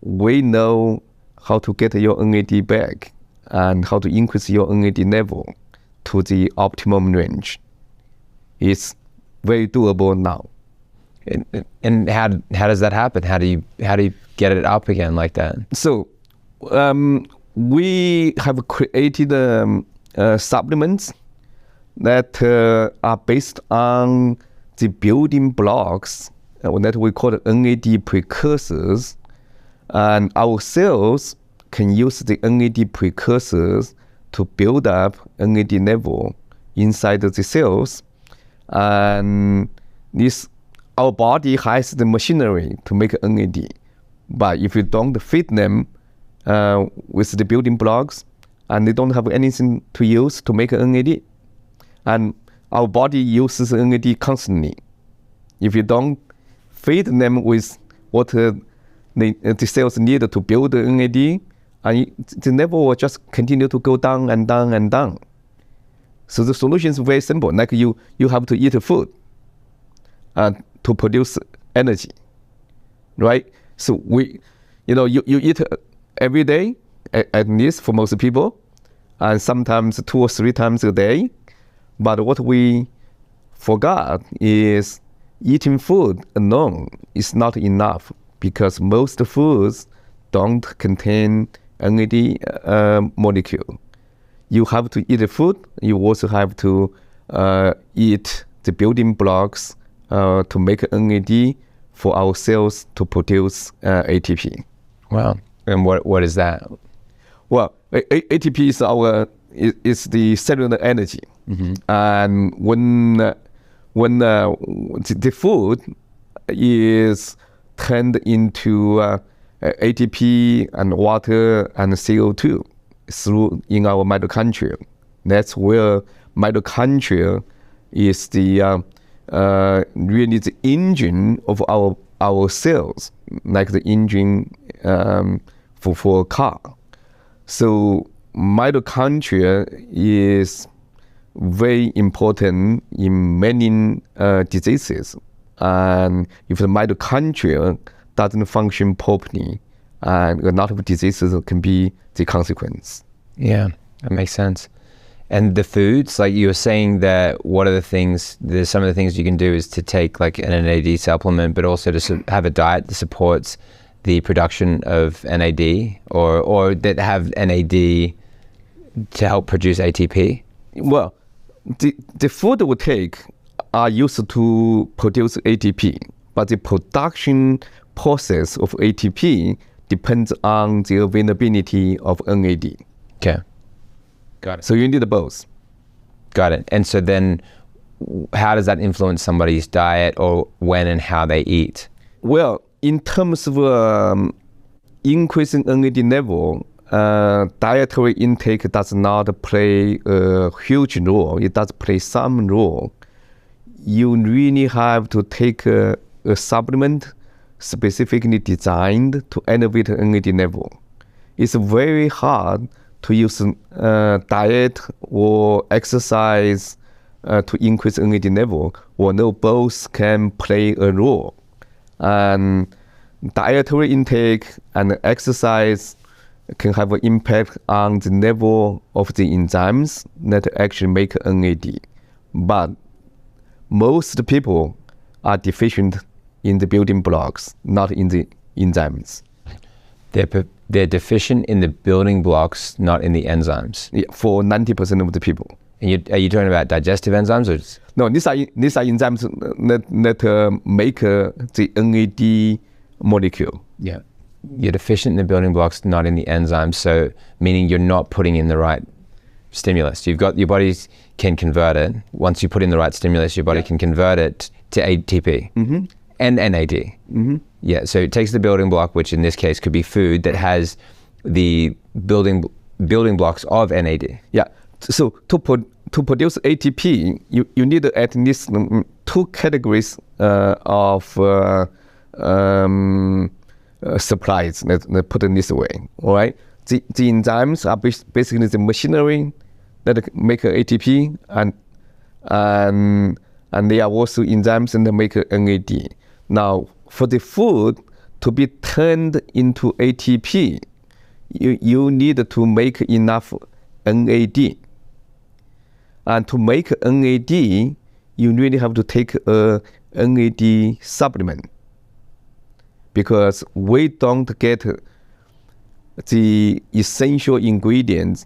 S11: we know how to get your NAD back and how to increase your NAD level to the optimum range. It's very doable now.
S3: And how does that happen? How do you get it up again like that?
S11: So we have created supplements that are based on the building blocks that we call NAD precursors, and our cells can use the NAD precursors to build up NAD level inside the cells, and our body has the machinery to make NAD. But if you don't feed them with the building blocks, and they don't have anything to use to make NAD, and our body uses NAD constantly. If you don't feed them with what the cells need to build the NAD, and the level will just continue to go down and down and down. So the solution is very simple. Like you have to eat food to produce energy, right? So you eat every day, at least for most people, and sometimes 2 or 3 times a day. But what we forgot is eating food alone is not enough, because most foods don't contain NAD molecule. You have to eat the food. You also have to eat the building blocks to make NAD for our cells to produce ATP.
S3: Wow. And what is that?
S11: Well, ATP is the cellular energy. And when the food is turned into ATP and water and CO2 through in our mitochondria. That's where mitochondria is the really the engine of our cells, like the engine for a car. So mitochondria is very important in many diseases. And if the mitochondria doesn't function properly, and a lot of diseases can be the consequence.
S3: Yeah, that makes sense. And the foods, like you were saying that what are the things, there's some of the things you can do is to take like an NAD supplement, but also to have a diet that supports the production of NAD or that have NAD to help produce ATP?
S11: Well, the food we take are used to produce ATP, but the production process of ATP depends on the availability of NAD.
S3: Okay. Got it.
S11: So you need both.
S3: Got it. And so then how does that influence somebody's diet or when and how they eat?
S11: Well, in terms of increasing NAD level, dietary intake does not play a huge role. It does play some role. You really have to take a supplement specifically designed to elevate NAD level. It's very hard to use diet or exercise to increase NAD level, although both can play a role. And dietary intake and exercise can have an impact on the level of the enzymes that actually make NAD. But most people are deficient in the building blocks, not in the enzymes.
S3: They're deficient in the building blocks, not in the enzymes.
S11: Yeah, for 90% of the people.
S3: And are you talking about digestive enzymes or?
S11: No, these are enzymes that make the NAD molecule.
S3: Yeah. You're deficient in the building blocks, not in the enzymes. So meaning you're not putting in the right stimulus. Your body can convert it. Once you put in the right stimulus, your body can convert it to ATP and NAD. Yeah, so it takes the building block, which in this case could be food that has the building blocks of NAD.
S11: Yeah, so to produce ATP, you need at least two categories of supplies. Let's put it this way, all right? The enzymes are basically the machinery that make ATP, and they are also enzymes that make NAD. Now, for the food to be turned into ATP, you need to make enough NAD. And to make NAD, you really have to take a NAD supplement, because we don't get the essential ingredients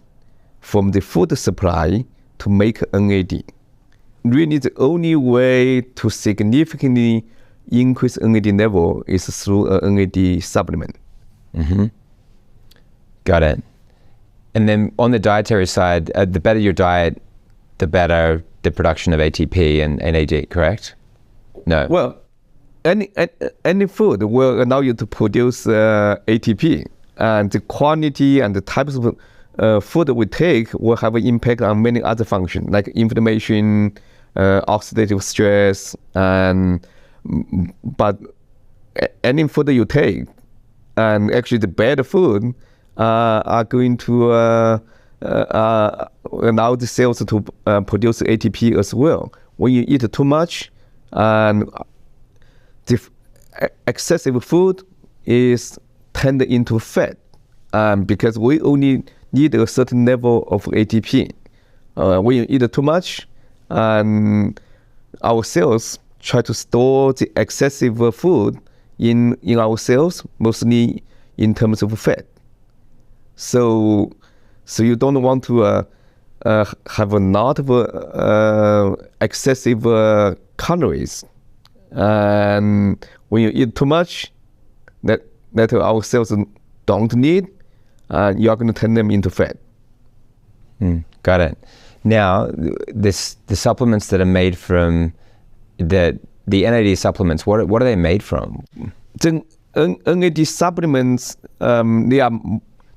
S11: from the food supply to make NAD. Really, the only way to significantly increase NAD level is through a NAD supplement.
S3: Got it. And then on the dietary side, the better your diet, the better the production of ATP and NAD, correct? No.
S11: Well, any food will allow you to produce ATP, and the quantity and the types of food we take will have an impact on many other functions, like inflammation, oxidative stress, but any food that you take, and actually the bad food are going to allow the cells to produce ATP as well. When you eat too much, and the excessive food is turned into fat, because we only need a certain level of ATP. When you eat too much, and our cells try to store the excessive food in our cells, mostly in terms of fat. So you don't want to have a lot of excessive calories. And when you eat too much, that our cells don't need, you're going to turn them into fat.
S3: Got it. Now, the supplements that are made from the NAD supplements, what are they made from?
S11: The NAD supplements, there are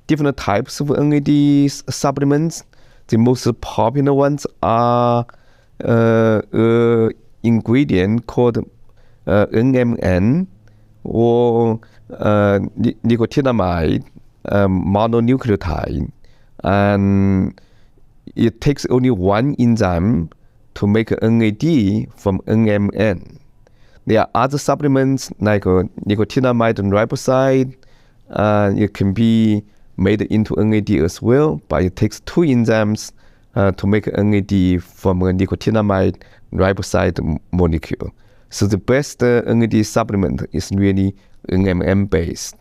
S11: different types of NAD supplements. The most popular ones are ingredient called NMN or nicotinamide mononucleotide, and it takes only one enzyme to make NAD from NMN. There are other supplements like nicotinamide and riboside. It can be made into NAD as well, but it takes two enzymes to make NAD from a nicotinamide riboside molecule. So the best NAD supplement is really NMN based.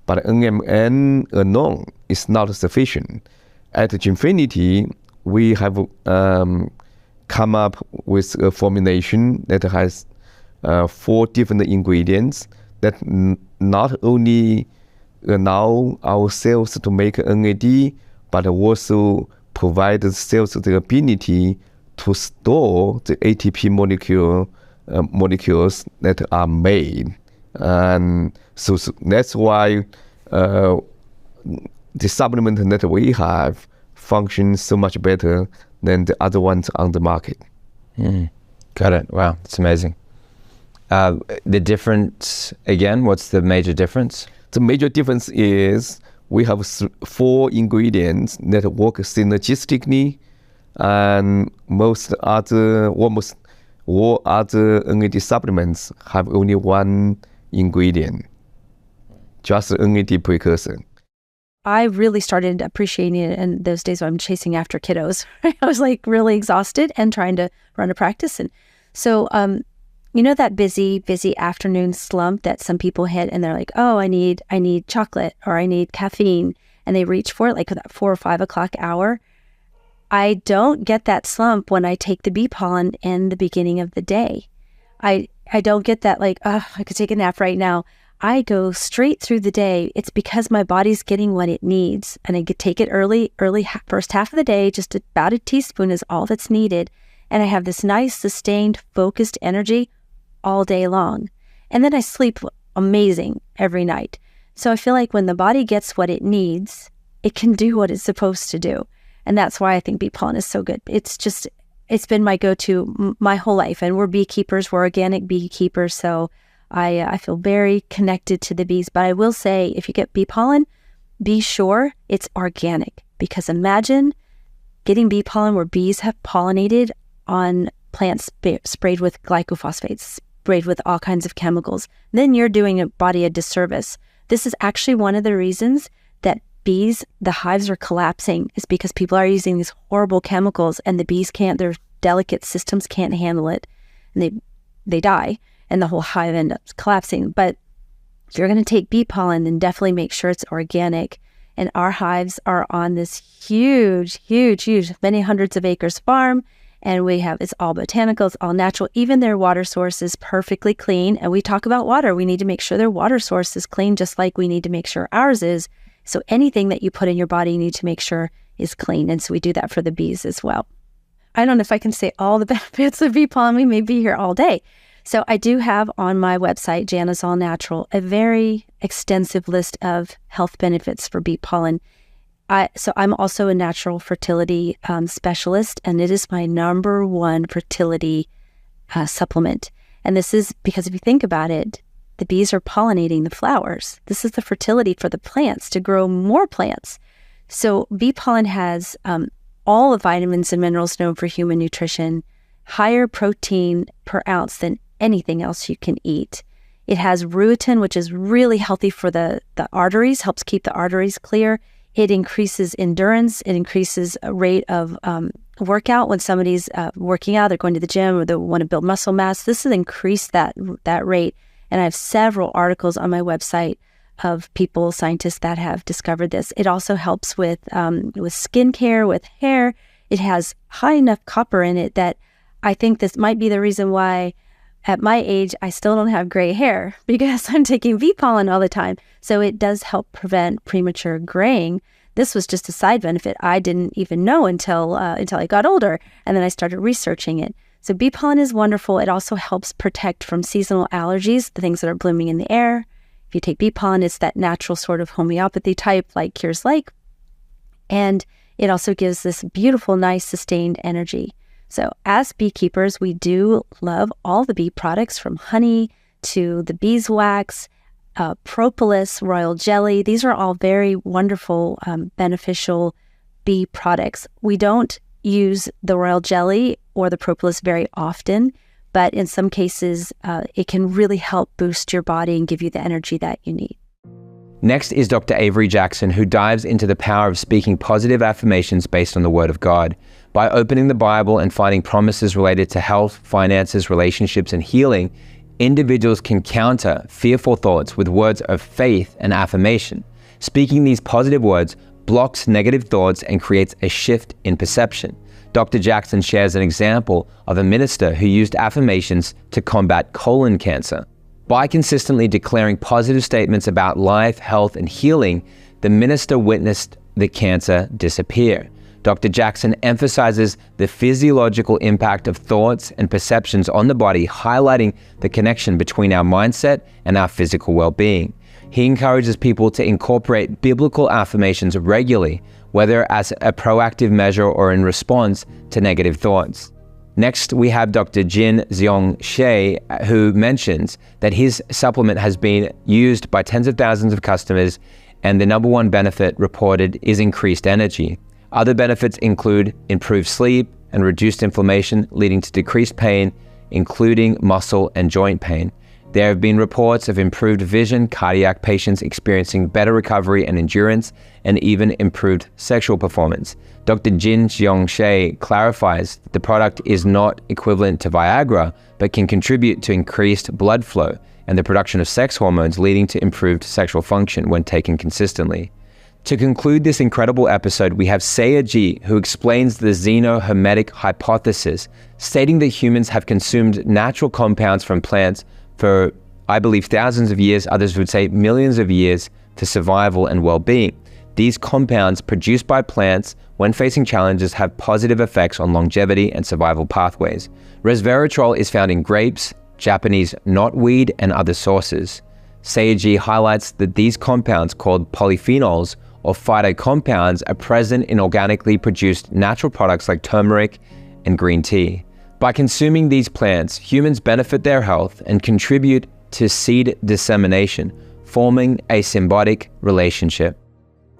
S11: But NMN alone is not sufficient. At Ginfinity, we have come up with a formulation that has 4 different ingredients that not only allow our cells to make NAD, but also provide the cells the ability to store the ATP molecules that are made. And so that's why the supplement that we have functions so much better than the other ones on the market.
S3: Got it. Wow, that's amazing. The difference, again, what's the major difference?
S11: The major difference is we have 4 ingredients that work synergistically, and almost all other NAD supplements have only one ingredient, just the NAD precursor.
S12: I really started appreciating it in those days when I'm chasing after kiddos. I was like really exhausted and trying to run a practice. And so, you know, that busy afternoon slump that some people hit, and they're like, oh, I need chocolate or I need caffeine. And they reach for it like that 4 or 5 o'clock hour. I don't get that slump when I take the bee pollen in the beginning of the day. I don't get that like, oh, I could take a nap right now. I go straight through the day. It's because my body's getting what it needs. And I take it early, first half of the day, just about a teaspoon is all that's needed. And I have this nice, sustained, focused energy all day long. And then I sleep amazing every night. So I feel like when the body gets what it needs, it can do what it's supposed to do. And that's why I think bee pollen is so good. It's been my go-to my whole life. And we're beekeepers, we're organic beekeepers. So I feel very connected to the bees. But I will say, if you get bee pollen, be sure it's organic. Because imagine getting bee pollen where bees have pollinated on plants sprayed with glycophosphates, sprayed with all kinds of chemicals. Then you're doing your body a disservice. This is actually one of the reasons that bees, the hives are collapsing, is because people are using these horrible chemicals and the bees can't, their delicate systems can't handle it. And they die. And the whole hive ends up collapsing. But if you're going to take bee pollen, then definitely make sure it's organic. And our hives are on this huge, many hundreds of acres farm. And it's all botanical, it's all natural. Even their water source is perfectly clean. And we talk about water. We need to make sure their water source is clean, just like we need to make sure ours is. So anything that you put in your body, you need to make sure is clean. And so we do that for the bees as well. I don't know if I can say all the benefits of bee pollen. We may be here all day. So I do have on my website, Jana's All Natural, a very extensive list of health benefits for bee pollen. So I'm also a natural fertility specialist, and it is my #1 fertility supplement. And this is because if you think about it, the bees are pollinating the flowers. This is the fertility for the plants to grow more plants. So bee pollen has all the vitamins and minerals known for human nutrition, higher protein per ounce than anything else you can eat. It has rutin, which is really healthy for the arteries, helps keep the arteries clear. It increases endurance. It increases a rate of workout. When somebody's working out, they're going to the gym or they want to build muscle mass. This has increased that rate. And I have several articles on my website of people, scientists that have discovered this. It also helps with skincare, with hair. It has high enough copper in it that I think this might be the reason why at my age, I still don't have gray hair, because I'm taking bee pollen all the time. So it does help prevent premature graying. This was just a side benefit I didn't even know until I got older, and then I started researching it. So bee pollen is wonderful. It also helps protect from seasonal allergies, the things that are blooming in the air. If you take bee pollen, it's that natural sort of homeopathy type, like Cures Like. And it also gives this beautiful, nice, sustained energy. So as beekeepers, we do love all the bee products, from honey to the beeswax, propolis, royal jelly. These are all very wonderful, beneficial bee products. We don't use the royal jelly or the propolis very often, but in some cases, it can really help boost your body and give you the energy that you need.
S3: Next is Dr. Avery Jackson, who dives into the power of speaking positive affirmations based on the Word of God. By opening the Bible and finding promises related to health, finances, relationships, and healing, individuals can counter fearful thoughts with words of faith and affirmation. Speaking these positive words blocks negative thoughts and creates a shift in perception. Dr. Jackson shares an example of a minister who used affirmations to combat colon cancer. By consistently declaring positive statements about life, health, and healing, the minister witnessed the cancer disappear. Dr. Jackson emphasizes the physiological impact of thoughts and perceptions on the body, highlighting the connection between our mindset and our physical well-being. He encourages people to incorporate biblical affirmations regularly, whether as a proactive measure or in response to negative thoughts. Next, we have Dr. Jin Xiong Shea, who mentions that his supplement has been used by tens of thousands of customers, and the number one benefit reported is increased energy. Other benefits include improved sleep and reduced inflammation, leading to decreased pain, including muscle and joint pain. There have been reports of improved vision, cardiac patients experiencing better recovery and endurance, and even improved sexual performance. Dr. Jin Xiong Shea clarifies that the product is not equivalent to Viagra, but can contribute to increased blood flow and the production of sex hormones, leading to improved sexual function when taken consistently. To conclude this incredible episode, we have Seya Ji, who explains the xenohermetic hypothesis, stating that humans have consumed natural compounds from plants for, I believe, thousands of years, others would say millions of years, for survival and well-being. These compounds produced by plants, when facing challenges, have positive effects on longevity and survival pathways. Resveratrol is found in grapes, Japanese knotweed, and other sources. Seya Ji highlights that these compounds, called polyphenols or phytocompounds, are present in organically produced natural products like turmeric and green tea. By consuming these plants, humans benefit their health and contribute to seed dissemination, forming a symbiotic relationship.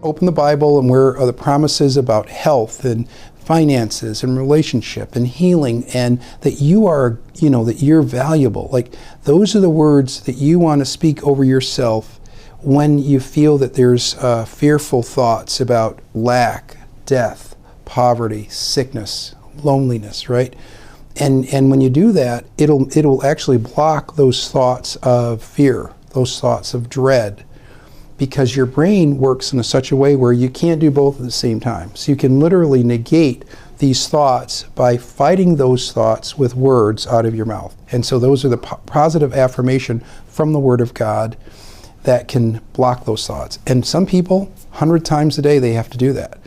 S4: Open the Bible, and where are the promises about health and finances and relationship and healing, and that you are, that you're valuable. Like, those are the words that you want to speak over yourself when you feel that there's fearful thoughts about lack, death, poverty, sickness, loneliness, right? And when you do that, it'll actually block those thoughts of fear, those thoughts of dread, because your brain works in such a way where you can't do both at the same time. So you can literally negate these thoughts by fighting those thoughts with words out of your mouth. And so those are the positive affirmation from the Word of God that can block those thoughts. And some people, 100 times a day, they have to do that.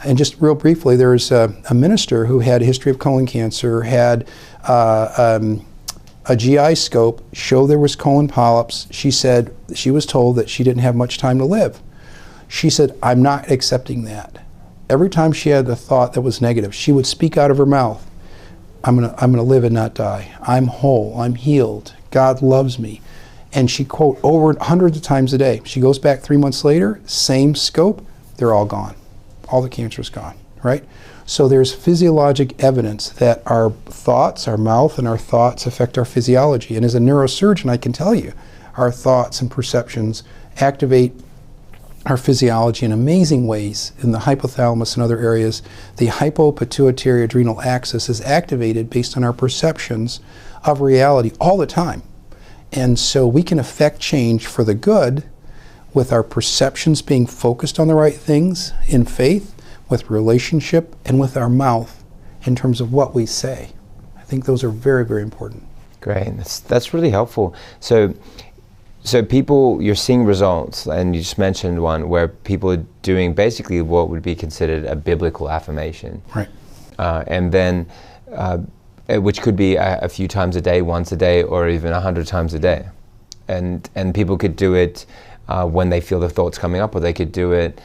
S4: And just real briefly, there was a minister who had a history of colon cancer, had a GI scope, show there was colon polyps. She said she was told that she didn't have much time to live. She said, I'm not accepting that. Every time she had a thought that was negative, she would speak out of her mouth, I'm gonna live and not die. I'm whole, I'm healed, God loves me. And she quote over hundreds of times a day. She goes back 3 months later, same scope, they're all gone. All the cancer is gone, right? So there's physiologic evidence that our thoughts, our mouth and our thoughts affect our physiology. And as a neurosurgeon, I can tell you, our thoughts and perceptions activate our physiology in amazing ways. In the hypothalamus and other areas, the hypopituitary adrenal axis is activated based on our perceptions of reality all the time. And so we can affect change for the good with our perceptions being focused on the right things in faith, with relationship, and with our mouth in terms of what we say. I think those are very, very important.
S3: Great, that's really helpful. So people, you're seeing results, and you just mentioned one where people are doing basically what would be considered a biblical affirmation.
S4: Right.
S3: And then, which could be a few times a day, once a day, or even 100 times a day. And people could do it when they feel the thoughts coming up, or they could do it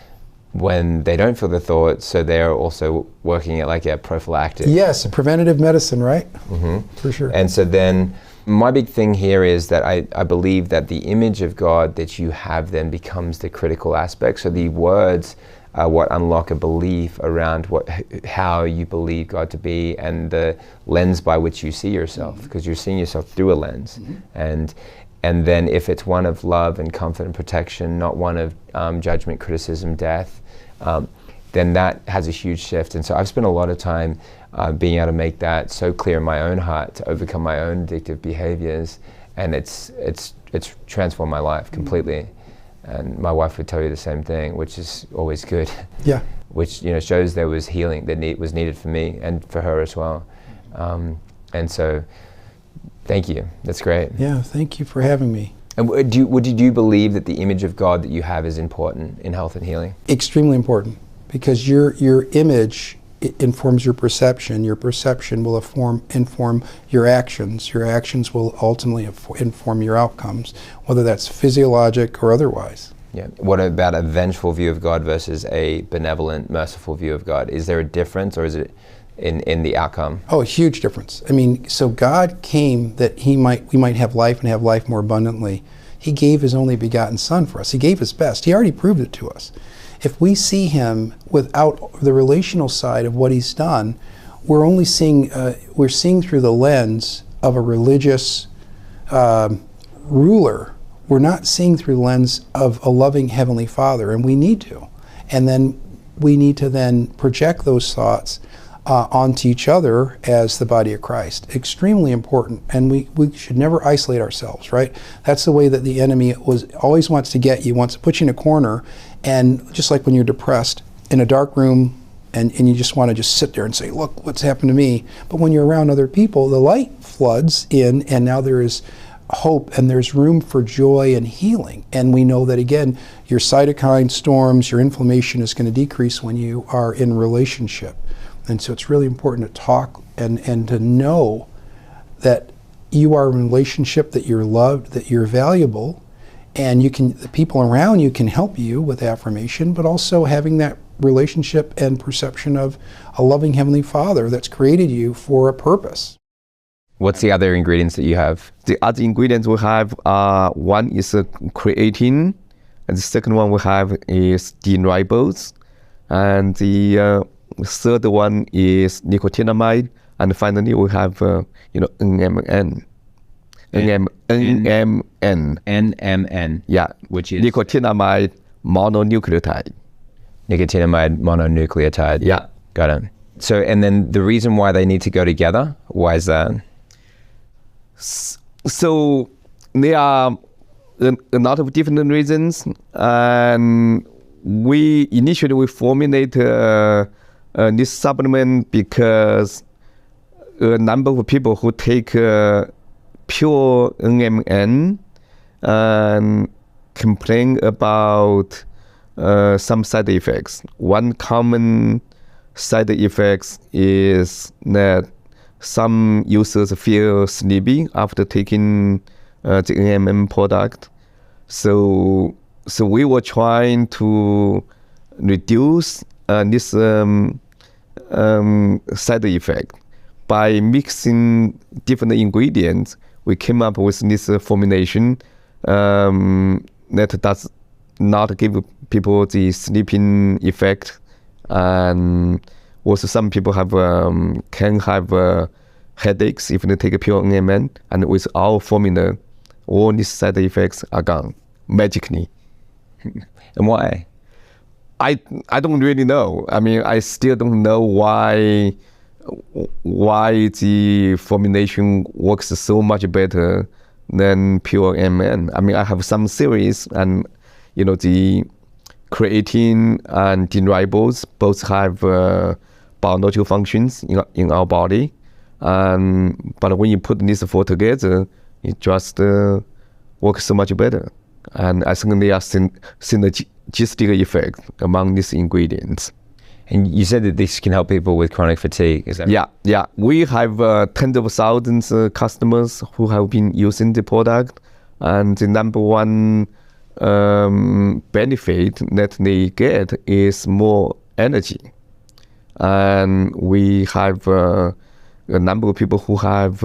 S3: when they don't feel the thoughts, so they're also working at like a prophylactic.
S4: Yes, preventative medicine, right?
S3: Mm-hmm.
S4: For sure.
S3: And so then my big thing here is that I believe that the image of God that you have then becomes the critical aspect. So the words are what unlock a belief around how you believe God to be, and the lens by which you see yourself, because you're seeing yourself through a lens. And then if it's one of love and comfort and protection, not one of judgment, criticism, death, then that has a huge shift. And so I've spent a lot of time being able to make that so clear in my own heart to overcome my own addictive behaviors, and it's transformed my life completely. And my wife would tell you the same thing, which is always good.
S4: Yeah.
S3: Which shows there was healing that was needed for me and for her as well. And so, thank you. That's great.
S4: Yeah, thank you for having me.
S3: And would you believe that the image of God that you have is important in health and healing?
S4: Extremely important, because your image informs your perception. Your perception will inform your actions. Your actions will ultimately inform your outcomes, whether that's physiologic or otherwise.
S3: Yeah. What about a vengeful view of God versus a benevolent, merciful view of God? Is there a difference, or is it in the outcome?
S4: Oh, a huge difference. I mean, so God came that we might have life and have life more abundantly. He gave His only begotten Son for us. He gave His best. He already proved it to us. If we see Him without the relational side of what He's done, we're only seeing through the lens of a religious ruler. We're not seeing through the lens of a loving Heavenly Father, and we need to. And then we need to then project those thoughts onto each other as the body of Christ. Extremely important, and we should never isolate ourselves, right? That's the way that the enemy always wants to get you, wants to put you in a corner, and just like when you're depressed in a dark room and you just want to just sit there and say, look, what's happened to me? But when you're around other people, the light floods in, and now there is hope and there's room for joy and healing. And we know that, again, your cytokine storms, your inflammation is going to decrease when you are in relationship. And so it's really important to talk and to know that you are in a relationship, that you're loved, that you're valuable, and the people around you can help you with affirmation, but also having that relationship and perception of a loving Heavenly Father that's created you for a purpose.
S3: What's the other ingredients that you have?
S11: The other ingredients we have, one is creatine, and the second one we have is D-ribose, and the third one is nicotinamide, and finally we have NMN.
S3: NMN.
S11: Yeah,
S3: which is
S11: nicotinamide mononucleotide.
S3: Nicotinamide mononucleotide.
S11: Yeah.
S3: Got it. So, and then the reason why they need to go together, why is that?
S11: So there are a lot of different reasons, and we initially formulate this supplement because a number of people who take pure NMN and complain about some side effects. One common side effect is that some users feel sleepy after taking the NMN product. So we were trying to reduce this side effect by mixing different ingredients. We came up with this formulation that does not give people the sleeping effect, and also some people can have headaches if they take a pure NMN, and with our formula, all these side effects are gone magically.
S3: And why?
S11: I don't really know. I mean, I still don't know why the formulation works so much better than pure NMN. I mean, I have some theories, and the creatine and deneribos both have biological functions in our body. But when you put these four together, it just works so much better. And I think there are synergistic effects among these ingredients.
S3: And you said that this can help people with chronic fatigue, is that right?
S11: Yeah. We have tens of thousands of customers who have been using the product, and the number one benefit that they get is more energy. And we have a number of people who have,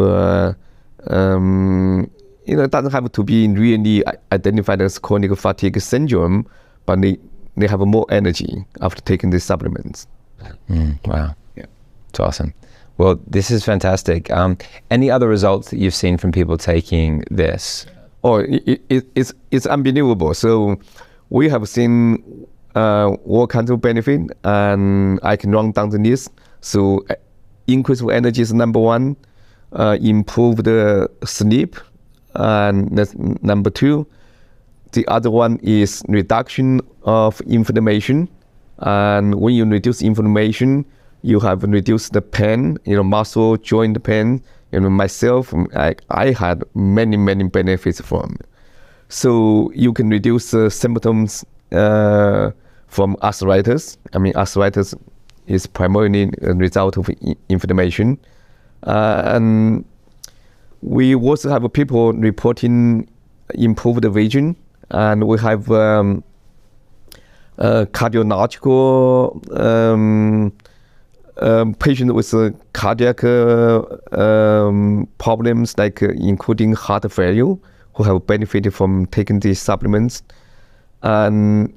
S11: it doesn't have to be really identified as chronic fatigue syndrome, but they have more energy after taking these supplements.
S3: Wow. Yeah. It's awesome. Well, this is fantastic. Any other results that you've seen from people taking this?
S11: Oh, it's unbelievable. So we have seen all kinds of benefit, and I can run down the list. So increase of energy is number one, improve the sleep, and that's number two. The other one is reduction of inflammation. And when you reduce inflammation, you have reduced the pain, muscle, joint pain. Myself, I had many benefits from it. So you can reduce symptoms from arthritis. I mean, arthritis is primarily a result of inflammation. And we also have people reporting improved vision. And we have cardiological patient with cardiac problems, like including heart failure, who have benefited from taking these supplements. And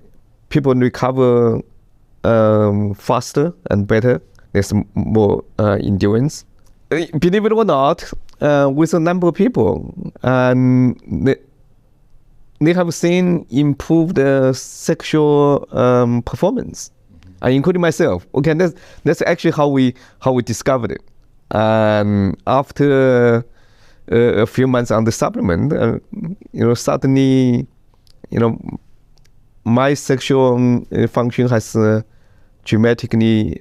S11: people recover faster and better. There's more endurance. Believe it or not, with a number of people, and they have seen improved sexual performance, including myself. Okay, that's actually how we discovered it. And after a few months on the supplement, suddenly, my sexual function has dramatically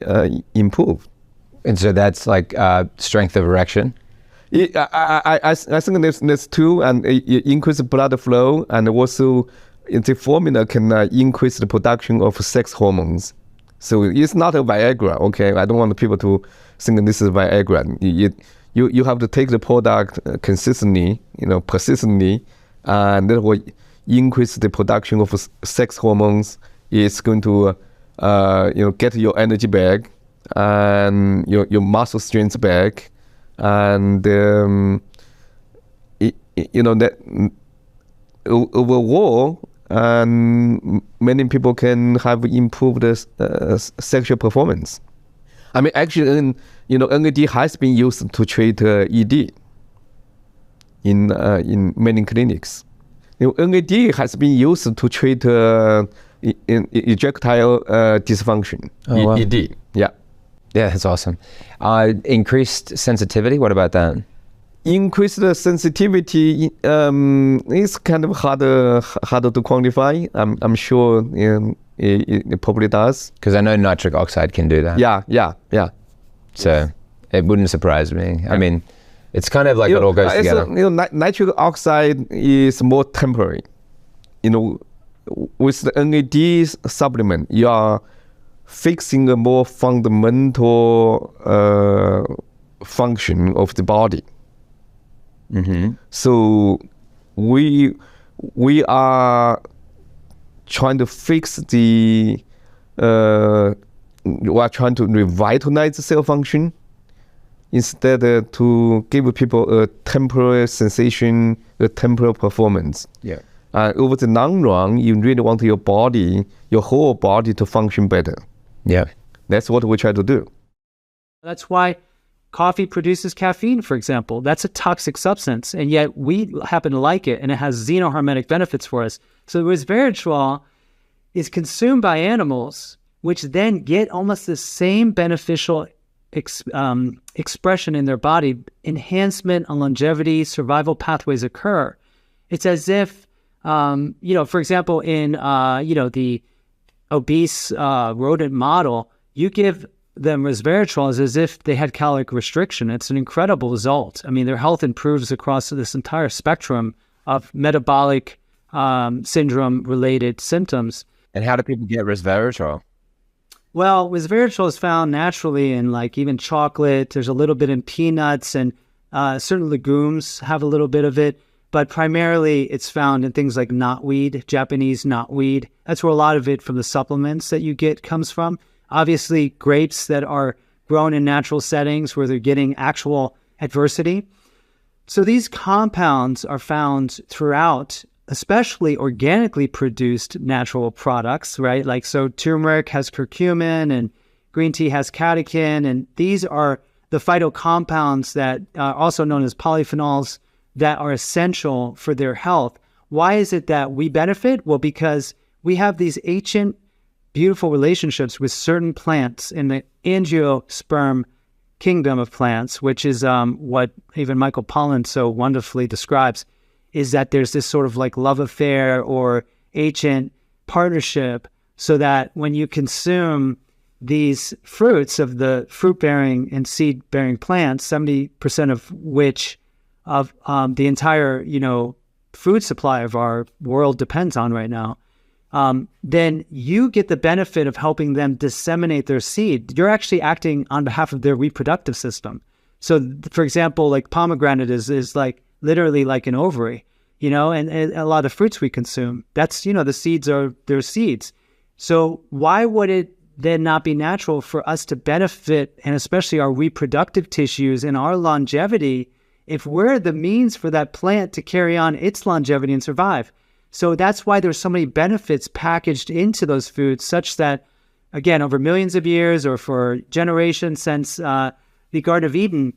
S11: improved.
S3: And so that's like strength of erection?
S11: I think there's two, and increase blood flow, and also the formula can increase the production of sex hormones. So it's not a Viagra, okay? I don't want people to think this is Viagra. You have to take the product consistently, persistently, and that will increase the production of sex hormones. It's going to, get your energy back and your muscle strength back. And that overall, and many people can have improved sexual performance. I mean, actually, NAD has been used to treat ED in many clinics. NAD has been used to treat erectile dysfunction, ED. Yeah.
S3: Yeah, that's awesome. Increased sensitivity, what about that?
S11: Increased sensitivity is kind of harder to quantify. I'm sure it probably does.
S3: Because I know nitric oxide can do that.
S11: Yeah.
S3: So it wouldn't surprise me. Yeah. I mean, it's kind of like it all goes together.
S11: Nitric oxide is more temporary. With the NAD supplement, you are fixing a more fundamental function of the body. Mm-hmm. So we are trying to fix we are trying to revitalize the cell function instead to give people a temporary sensation, a temporary performance.
S3: Yeah.
S11: Over the long run, you really want your whole body to function better.
S3: Yeah.
S11: That's what we try to do.
S13: That's why coffee produces caffeine, for example. That's a toxic substance, and yet we happen to like it, and it has xenoharmonic benefits for us. So resveratrol is consumed by animals, which then get almost the same beneficial expression in their body. Enhancement on longevity, survival pathways occur. It's as if For example, in, the obese rodent model, you give them resveratrol as if they had caloric restriction. It's an incredible result. I mean, their health improves across this entire spectrum of metabolic syndrome-related symptoms.
S3: And how do people get resveratrol?
S13: Well, resveratrol is found naturally in even chocolate. There's a little bit in peanuts, and certain legumes have a little bit of it. But primarily it's found in things like knotweed, Japanese knotweed. That's where a lot of it from the supplements that you get comes from. Obviously, grapes that are grown in natural settings where they're getting actual adversity. So these compounds are found throughout, especially organically produced natural products, right? So turmeric has curcumin and green tea has catechin, and these are the phytocompounds that are also known as polyphenols that are essential for their health. Why is it that we benefit? Well, because we have these ancient, beautiful relationships with certain plants in the angiosperm kingdom of plants, which is what even Michael Pollan so wonderfully describes, is that there's this sort of love affair or ancient partnership, so that when you consume these fruits of the fruit-bearing and seed-bearing plants, 70% of which of the entire, food supply of our world depends on right now, then you get the benefit of helping them disseminate their seed. You're actually acting on behalf of their reproductive system. So, for example, pomegranate is literally like an ovary, and a lot of the fruits we consume, that's, the seeds are their seeds. So why would it then not be natural for us to benefit, and especially our reproductive tissues and our longevity, if we're the means for that plant to carry on its longevity and survive? So that's why there's so many benefits packaged into those foods, such that, again, over millions of years or for generations since the Garden of Eden,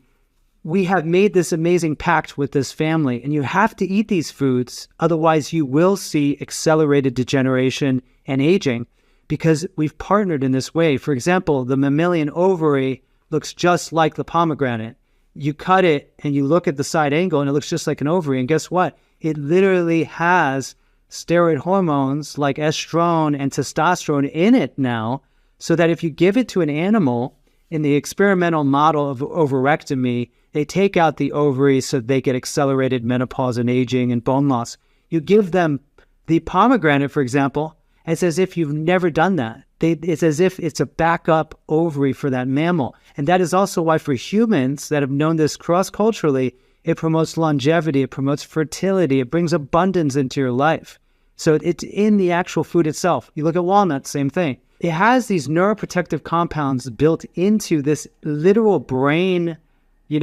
S13: we have made this amazing pact with this family. And you have to eat these foods, otherwise you will see accelerated degeneration and aging, because we've partnered in this way. For example, the mammalian ovary looks just like the pomegranate. You cut it and you look at the side angle and it looks just like an ovary. And guess what? It literally has steroid hormones like estrone and testosterone in it now, so that if you give it to an animal in the experimental model of ovarectomy, they take out the ovaries so they get accelerated menopause and aging and bone loss. You give them the pomegranate, for example, it's as if you've never done that. It's as if it's a backup ovary for that mammal. And that is also why for humans that have known this cross-culturally, it promotes longevity, it promotes fertility, it brings abundance into your life. So it's in the actual food itself. You look at walnuts, same thing. It has these neuroprotective compounds built into this literal brain,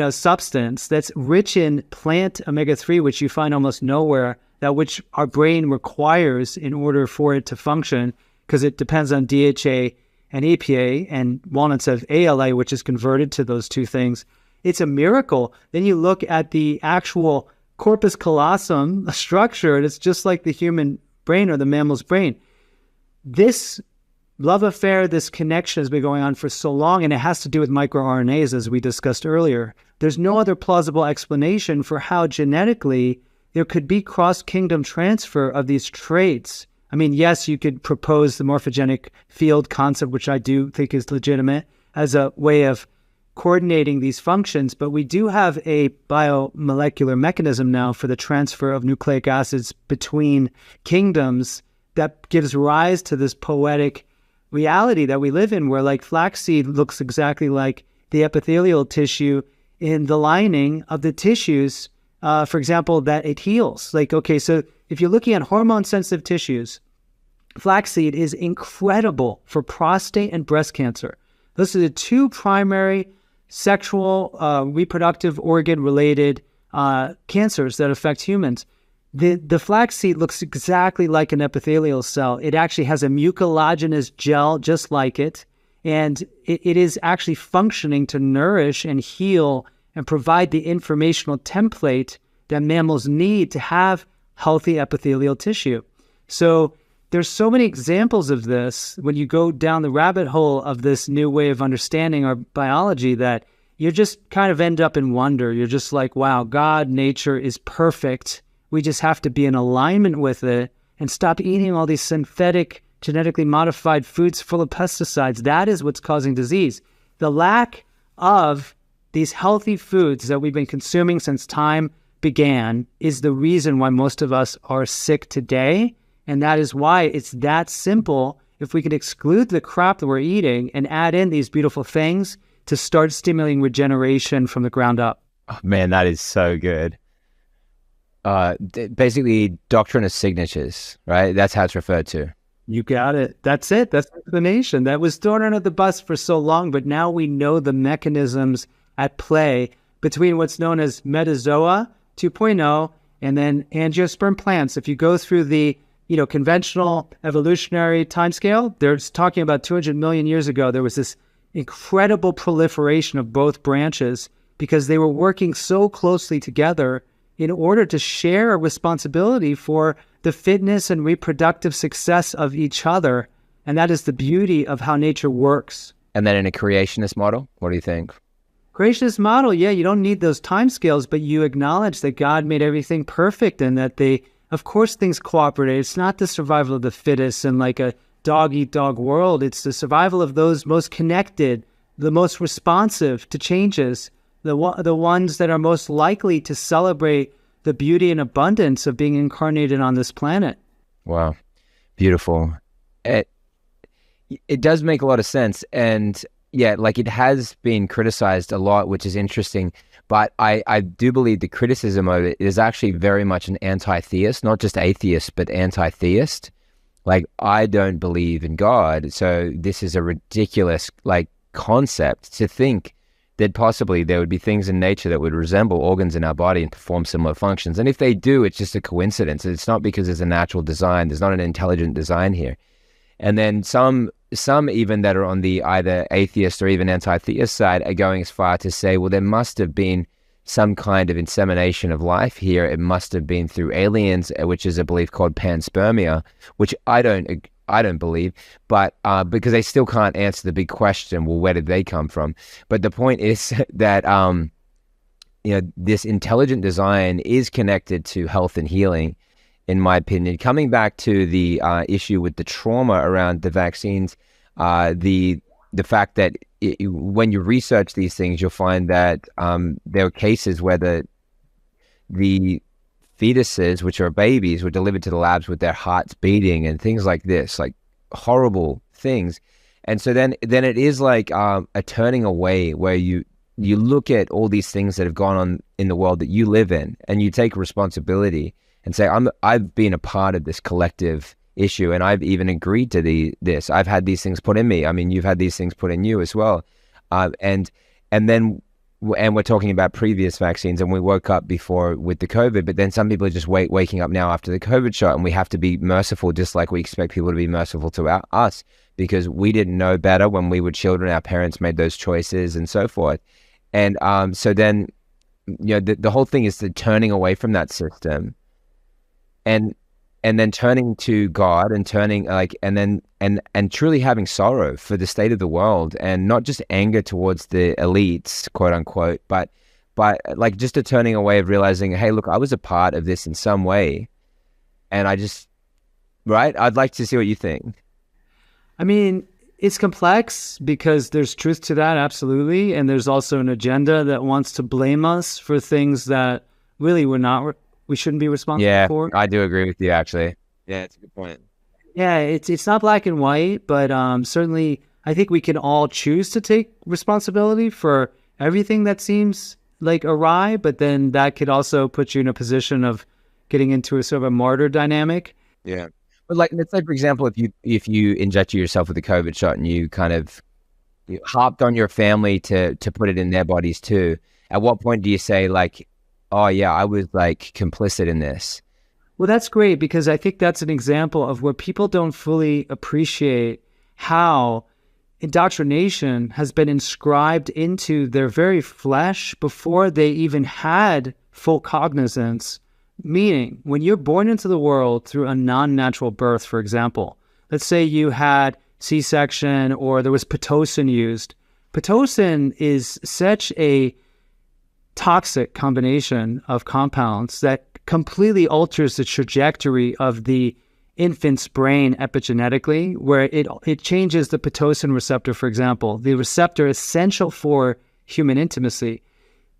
S13: substance that's rich in plant omega-3, which you find almost nowhere, that which our brain requires in order for it to function, because it depends on DHA and EPA, and walnuts have ALA, which is converted to those two things. It's a miracle. Then you look at the actual corpus callosum structure, and it's just like the human brain or the mammal's brain. This love affair, this connection has been going on for so long, and it has to do with microRNAs, as we discussed earlier. There's no other plausible explanation for how genetically there could be cross-kingdom transfer of these traits. I mean, yes, you could propose the morphogenic field concept, which I do think is legitimate, as a way of coordinating these functions, but we do have a biomolecular mechanism now for the transfer of nucleic acids between kingdoms that gives rise to this poetic reality that we live in, where flaxseed looks exactly like the epithelial tissue in the lining of the tissues, for example, that it heals. So if you're looking at hormone-sensitive tissues, flaxseed is incredible for prostate and breast cancer. Those are the two primary sexual, reproductive organ-related cancers that affect humans. The flaxseed looks exactly like an epithelial cell. It actually has a mucilaginous gel just like it, and it is actually functioning to nourish and heal and provide the informational template that mammals need to have healthy epithelial tissue. So there's so many examples of this when you go down the rabbit hole of this new way of understanding our biology, that you just kind of end up in wonder. You're just like, wow, God, nature is perfect. We just have to be in alignment with it and stop eating all these synthetic, genetically modified foods full of pesticides. That is what's causing disease. The lack of these healthy foods that we've been consuming since time began is the reason why most of us are sick today. And that is why it's that simple. If we could exclude the crap that we're eating and add in these beautiful things to start stimulating regeneration from the ground up.
S3: Oh, man, that is so good. Basically, doctrine of signatures, right? That's how it's referred to.
S13: You got it. That's it. That's the explanation. That was thrown under the bus for so long, but now we know the mechanisms at play between what's known as metazoa 2.0 and then angiosperm plants. If you go through the conventional evolutionary timescale, they're talking about 200 million years ago, there was this incredible proliferation of both branches because they were working so closely together in order to share a responsibility for the fitness and reproductive success of each other. And that is the beauty of how nature works.
S3: And then in a creationist model, what do you think?
S13: Creationist model, yeah, you don't need those timescales, but you acknowledge that God made everything perfect and that of course, things cooperate. It's not the survival of the fittest and like a dog-eat-dog world. It's the survival of those most connected, the most responsive to changes, the ones that are most likely to celebrate the beauty and abundance of being incarnated on this planet.
S3: Wow. Beautiful. It does make a lot of sense. And yeah, like it has been criticized a lot, which is interesting. But I do believe the criticism of it is actually very much an anti-theist, not just atheist, but anti-theist. Like, I don't believe in God. So this is a ridiculous, concept to think that possibly there would be things in nature that would resemble organs in our body and perform similar functions. And if they do, it's just a coincidence. It's not because there's a natural design. There's not an intelligent design here. And then some even that are on the either atheist or even anti-theist side are going as far to say, well, there must have been some kind of insemination of life here. It must have been through aliens, which is a belief called panspermia, which I don't believe, but because they still can't answer the big question, well, where did they come from? But the point is that this intelligent design is connected to health and healing, in my opinion. Coming back to the issue with the trauma around the vaccines, the fact that when you research these things, you'll find that there are cases where the fetuses, which are babies, were delivered to the labs with their hearts beating and things like this, like horrible things. And so then it is like a turning away where you look at all these things that have gone on in the world that you live in, and you take responsibility and say, I've been a part of this collective issue, and I've even agreed to this. I've had these things put in me. I mean, you've had these things put in you as well. And we're talking about previous vaccines, and we woke up before with the COVID, but then some people are just waking up now after the COVID shot, and we have to be merciful, just like we expect people to be merciful to us, because we didn't know better when we were children. Our parents made those choices and so forth. And so then, the whole thing is the turning away from that system, and then turning to God and turning and truly having sorrow for the state of the world, and not just anger towards the elites, quote unquote, but like just a turning away of realizing, hey, look, I was a part of this in some way. And I'd like to see what you think.
S13: I mean, it's complex because there's truth to that, absolutely. And there's also an agenda that wants to blame us for things that really we shouldn't be responsible for.
S3: Yeah, I do agree with you, actually. Yeah, it's a good point.
S13: Yeah, it's not black and white, but certainly I think we can all choose to take responsibility for everything that seems like awry, but then that could also put you in a position of getting into a sort of a martyr dynamic.
S3: Yeah. But let's say, for example, if you injected yourself with a COVID shot and you kind of harped on your family to put it in their bodies too, at what point do you say, like, oh yeah, I was like complicit in this?
S13: Well, that's great, because I think that's an example of where people don't fully appreciate how indoctrination has been inscribed into their very flesh before they even had full cognizance. Meaning, when you're born into the world through a non-natural birth, for example, let's say you had C-section or there was Pitocin used. Pitocin is such a toxic combination of compounds that completely alters the trajectory of the infant's brain epigenetically, where it changes the Pitocin receptor, for example, the receptor essential for human intimacy.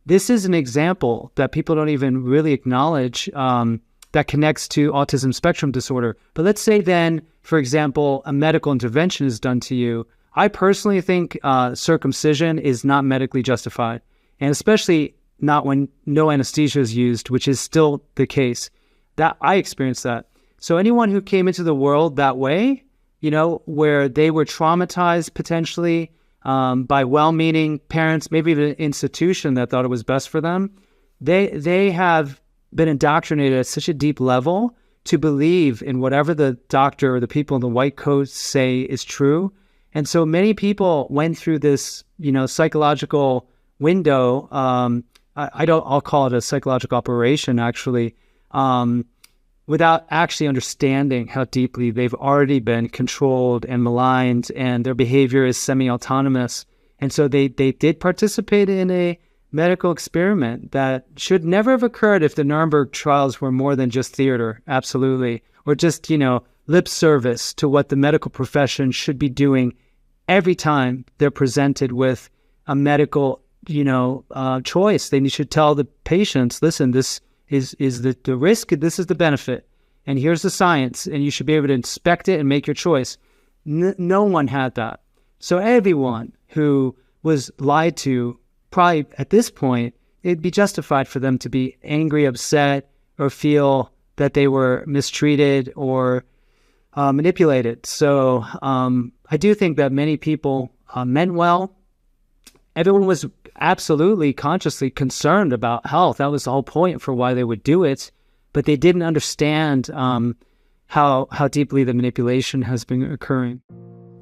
S13: This is an example that people don't even really acknowledge that connects to autism spectrum disorder. But let's say then, for example, a medical intervention is done to you. I personally think circumcision is not medically justified, and especially not when no anesthesia is used, which is still the case. That I experienced that. So anyone who came into the world that way, where they were traumatized potentially by well-meaning parents, maybe even an institution that thought it was best for them, they have been indoctrinated at such a deep level to believe in whatever the doctor or the people in the white coats say is true. And so many people went through this, psychological window. I'll call it a psychological operation, actually, without actually understanding how deeply they've already been controlled and maligned, and their behavior is semi-autonomous. And so they did participate in a medical experiment that should never have occurred if the Nuremberg trials were more than just theater, absolutely, or just, lip service to what the medical profession should be doing every time they're presented with a medical, choice. They should tell the patients, listen, this is the risk, this is the benefit, and here's the science, and you should be able to inspect it and make your choice. No one had that. So everyone who was lied to, probably at this point, it'd be justified for them to be angry, upset, or feel that they were mistreated or manipulated. So I do think that many people meant well. Everyone was absolutely consciously concerned about health. That was the whole point for why they would do it. But they didn't understand how deeply the manipulation has been occurring.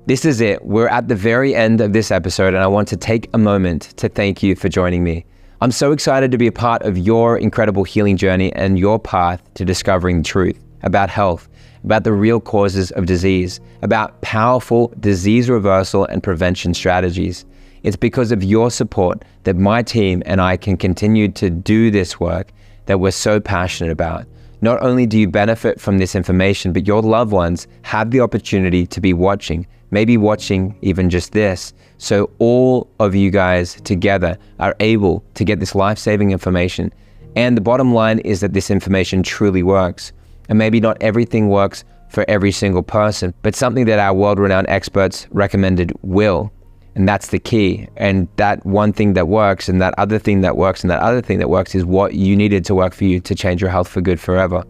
S3: This is it. We're at the very end of this episode, and I want to take a moment to thank you for joining me. I'm so excited to be a part of your incredible healing journey and your path to discovering the truth about health, about the real causes of disease, about powerful disease reversal and prevention strategies. It's because of your support that my team and I can continue to do this work that we're so passionate about. Not only do you benefit from this information, but your loved ones have the opportunity to be watching, maybe watching even just this. So all of you guys together are able to get this life-saving information. And the bottom line is that this information truly works. And maybe not everything works for every single person, but something that our world-renowned experts recommended will. And that's the key. And that one thing that works, and that other thing that works, and that other thing that works is what you needed to work for you to change your health for good forever.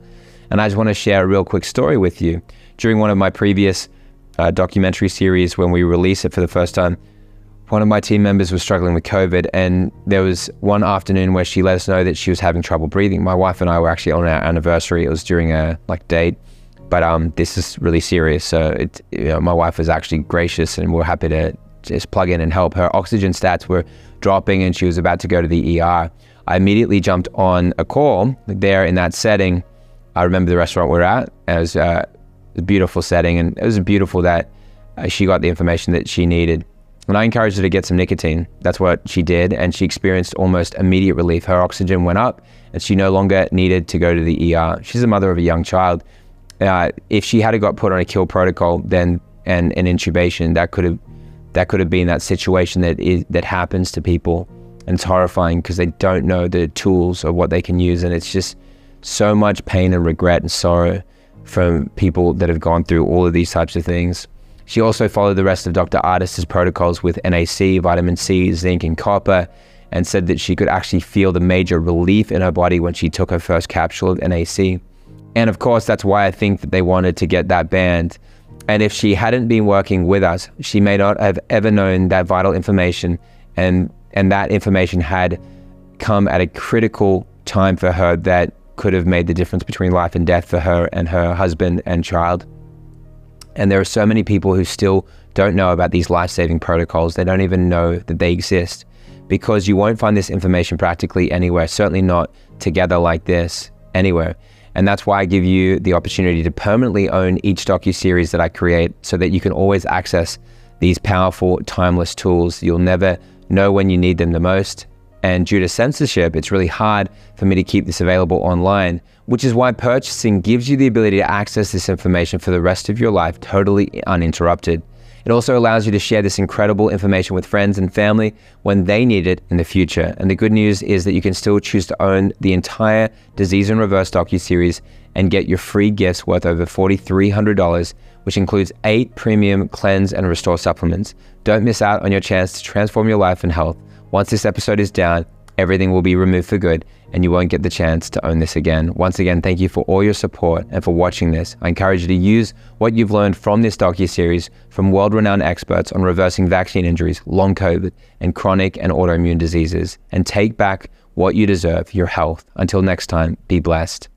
S3: And I just want to share a real quick story with you. During one of my previous documentary series, when we released it for the first time, one of my team members was struggling with COVID, and there was one afternoon where she let us know that she was having trouble breathing. My wife and I were actually on our anniversary. It was during a date, but this is really serious. So my wife was actually gracious, and we're happy to just plug in and help. Her oxygen stats were dropping, and she was about to go to the ER. I immediately jumped on a call there in that setting. I remember the restaurant we're at. It was a beautiful setting, and it was beautiful that she got the information that she needed. And I encouraged her to get some nicotine. That's what she did, and she experienced almost immediate relief. Her oxygen went up, and she no longer needed to go to the ER. She's a mother of a young child. If she had got put on a kill protocol, then and an intubation, that could have been that situation that happens to people. And it's horrifying because they don't know the tools or what they can use, and it's just so much pain and regret and sorrow from people that have gone through all of these types of things. She also followed the rest of Dr. Artis's protocols with NAC, vitamin C, zinc, and copper, and said that she could actually feel the major relief in her body when she took her first capsule of NAC. And of course, that's why I think that they wanted to get that banned. And if she hadn't been working with us, she may not have ever known that vital information, and that information had come at a critical time for her that could have made the difference between life and death for her and her husband and child. And there are so many people who still don't know about these life-saving protocols. They don't even know that they exist, because you won't find this information practically anywhere, certainly not together like this anywhere. And that's why I give you the opportunity to permanently own each docu-series that I create, so that you can always access these powerful, timeless tools. You'll never know when you need them the most, And due to censorship, it's really hard for me to keep this available online, which is why purchasing gives you the ability to access this information for the rest of your life totally uninterrupted. It also allows you to share this incredible information with friends and family when they need it in the future. And the good news is that you can still choose to own the entire Disease in Reverse docuseries and get your free gifts worth over $4,300, which includes 8 premium cleanse and restore supplements. Don't miss out on your chance to transform your life and health. Once this episode is down, everything will be removed for good and you won't get the chance to own this again. Once again, thank you for all your support and for watching this. I encourage you to use what you've learned from this docuseries from world-renowned experts on reversing vaccine injuries, long COVID, and chronic and autoimmune diseases, and take back what you deserve, your health. Until next time, be blessed.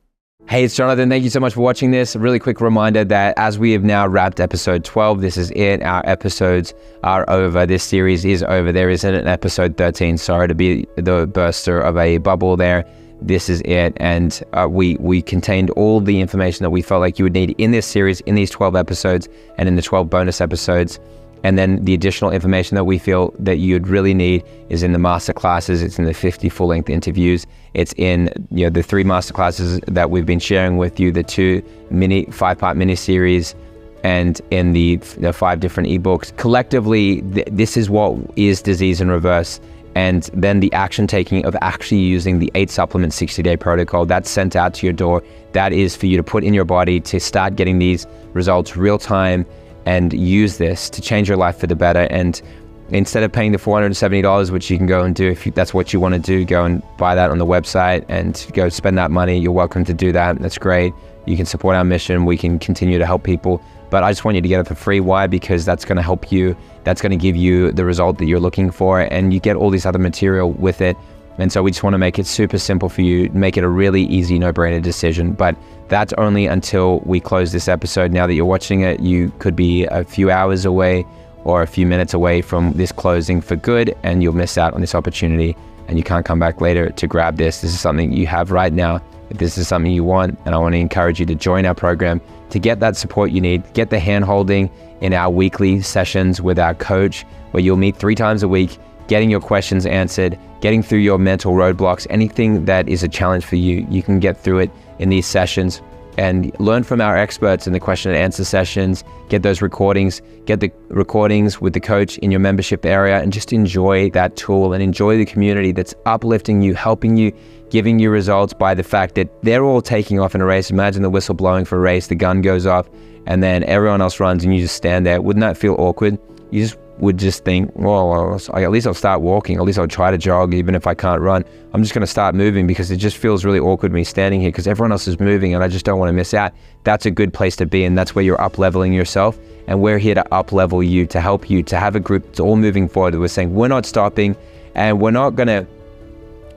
S3: Hey, it's Jonathan. Thank you so much for watching this. A really quick reminder that as we have now wrapped episode 12, this is it. Our episodes are over. This series is over. There isn't an episode 13. Sorry to be the burster of a bubble there. This is it. And we contained all the information that we felt like you would need in this series, in these 12 episodes, and in the 12 bonus episodes. And then the additional information that we feel that you'd really need is in the masterclasses. It's in the 50 full-length interviews. It's in the 3 masterclasses that we've been sharing with you, the 2 5-part mini series, and in the 5 different ebooks. Collectively, this is what is Disease in Reverse. And then the action taking of actually using the 8 supplement 60-day protocol that's sent out to your door. That is for you to put in your body to start getting these results real time and use this to change your life for the better. And instead of paying the $470, which you can go and do if that's what you want to do, go and buy that on the website and go spend that money. You're welcome to do that. That's great. You can support our mission. We can continue to help people. But I just want you to get it for free. Why? Because that's going to help you. That's going to give you the result that you're looking for. And you get all this other material with it. And so we just want to make it super simple for you, make it a really easy, no-brainer decision. But that's only until we close this episode. Now that you're watching it, you could be a few hours away or a few minutes away from this closing for good, and you'll miss out on this opportunity and you can't come back later to grab this. This is something you have right now. If this is something you want, and I want to encourage you to join our program to get that support you need, get the hand-holding in our weekly sessions with our coach, where you'll meet 3 times a week, getting your questions answered, getting through your mental roadblocks, anything that is a challenge for you, you can get through it in these sessions and learn from our experts in the question and answer sessions, get those recordings, get the recordings with the coach in your membership area, and just enjoy that tool and enjoy the community that's uplifting you, helping you, giving you results by the fact that they're all taking off in a race. Imagine the whistle blowing for a race, the gun goes off, and then everyone else runs and you just stand there. Wouldn't that feel awkward? You just would just think, well, at least I'll start walking, at least I'll try to jog even if I can't run. I'm just going to start moving because it just feels really awkward me standing here because everyone else is moving and I just don't want to miss out. That's a good place to be, and that's where you're up-leveling yourself, and we're here to up-level you, to help you, to have a group that's all moving forward. We're saying we're not stopping, and we're not going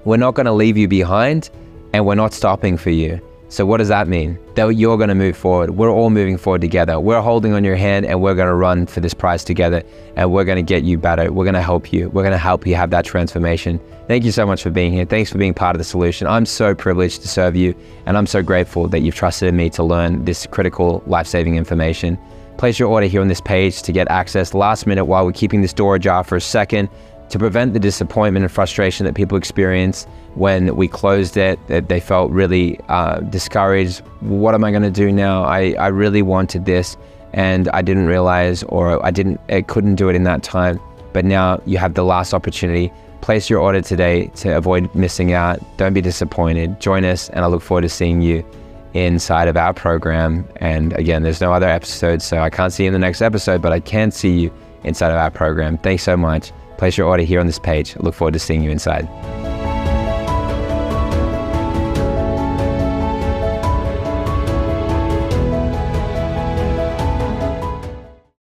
S3: to leave you behind, and we're not stopping for you. So what does that mean? That you're going to move forward. We're all moving forward together. We're holding on your hand and we're going to run for this prize together, and we're going to get you better. We're going to help you. We're going to help you have that transformation. Thank you so much for being here. Thanks for being part of the solution. I'm so privileged to serve you, and I'm so grateful that you've trusted in me to learn this critical life-saving information. Place your order here on this page to get access last minute while we're keeping this door ajar for a second, to prevent the disappointment and frustration that people experience when we closed it, that they felt really discouraged. What am I going to do now? I really wanted this and I didn't realize, or I couldn't do it in that time. But now you have the last opportunity. Place your order today to avoid missing out. Don't be disappointed. Join us, and I look forward to seeing you inside of our program. And again, there's no other episodes, so I can't see you in the next episode, but I can see you inside of our program. Thanks so much. Place your order here on this page. I look forward to seeing you inside.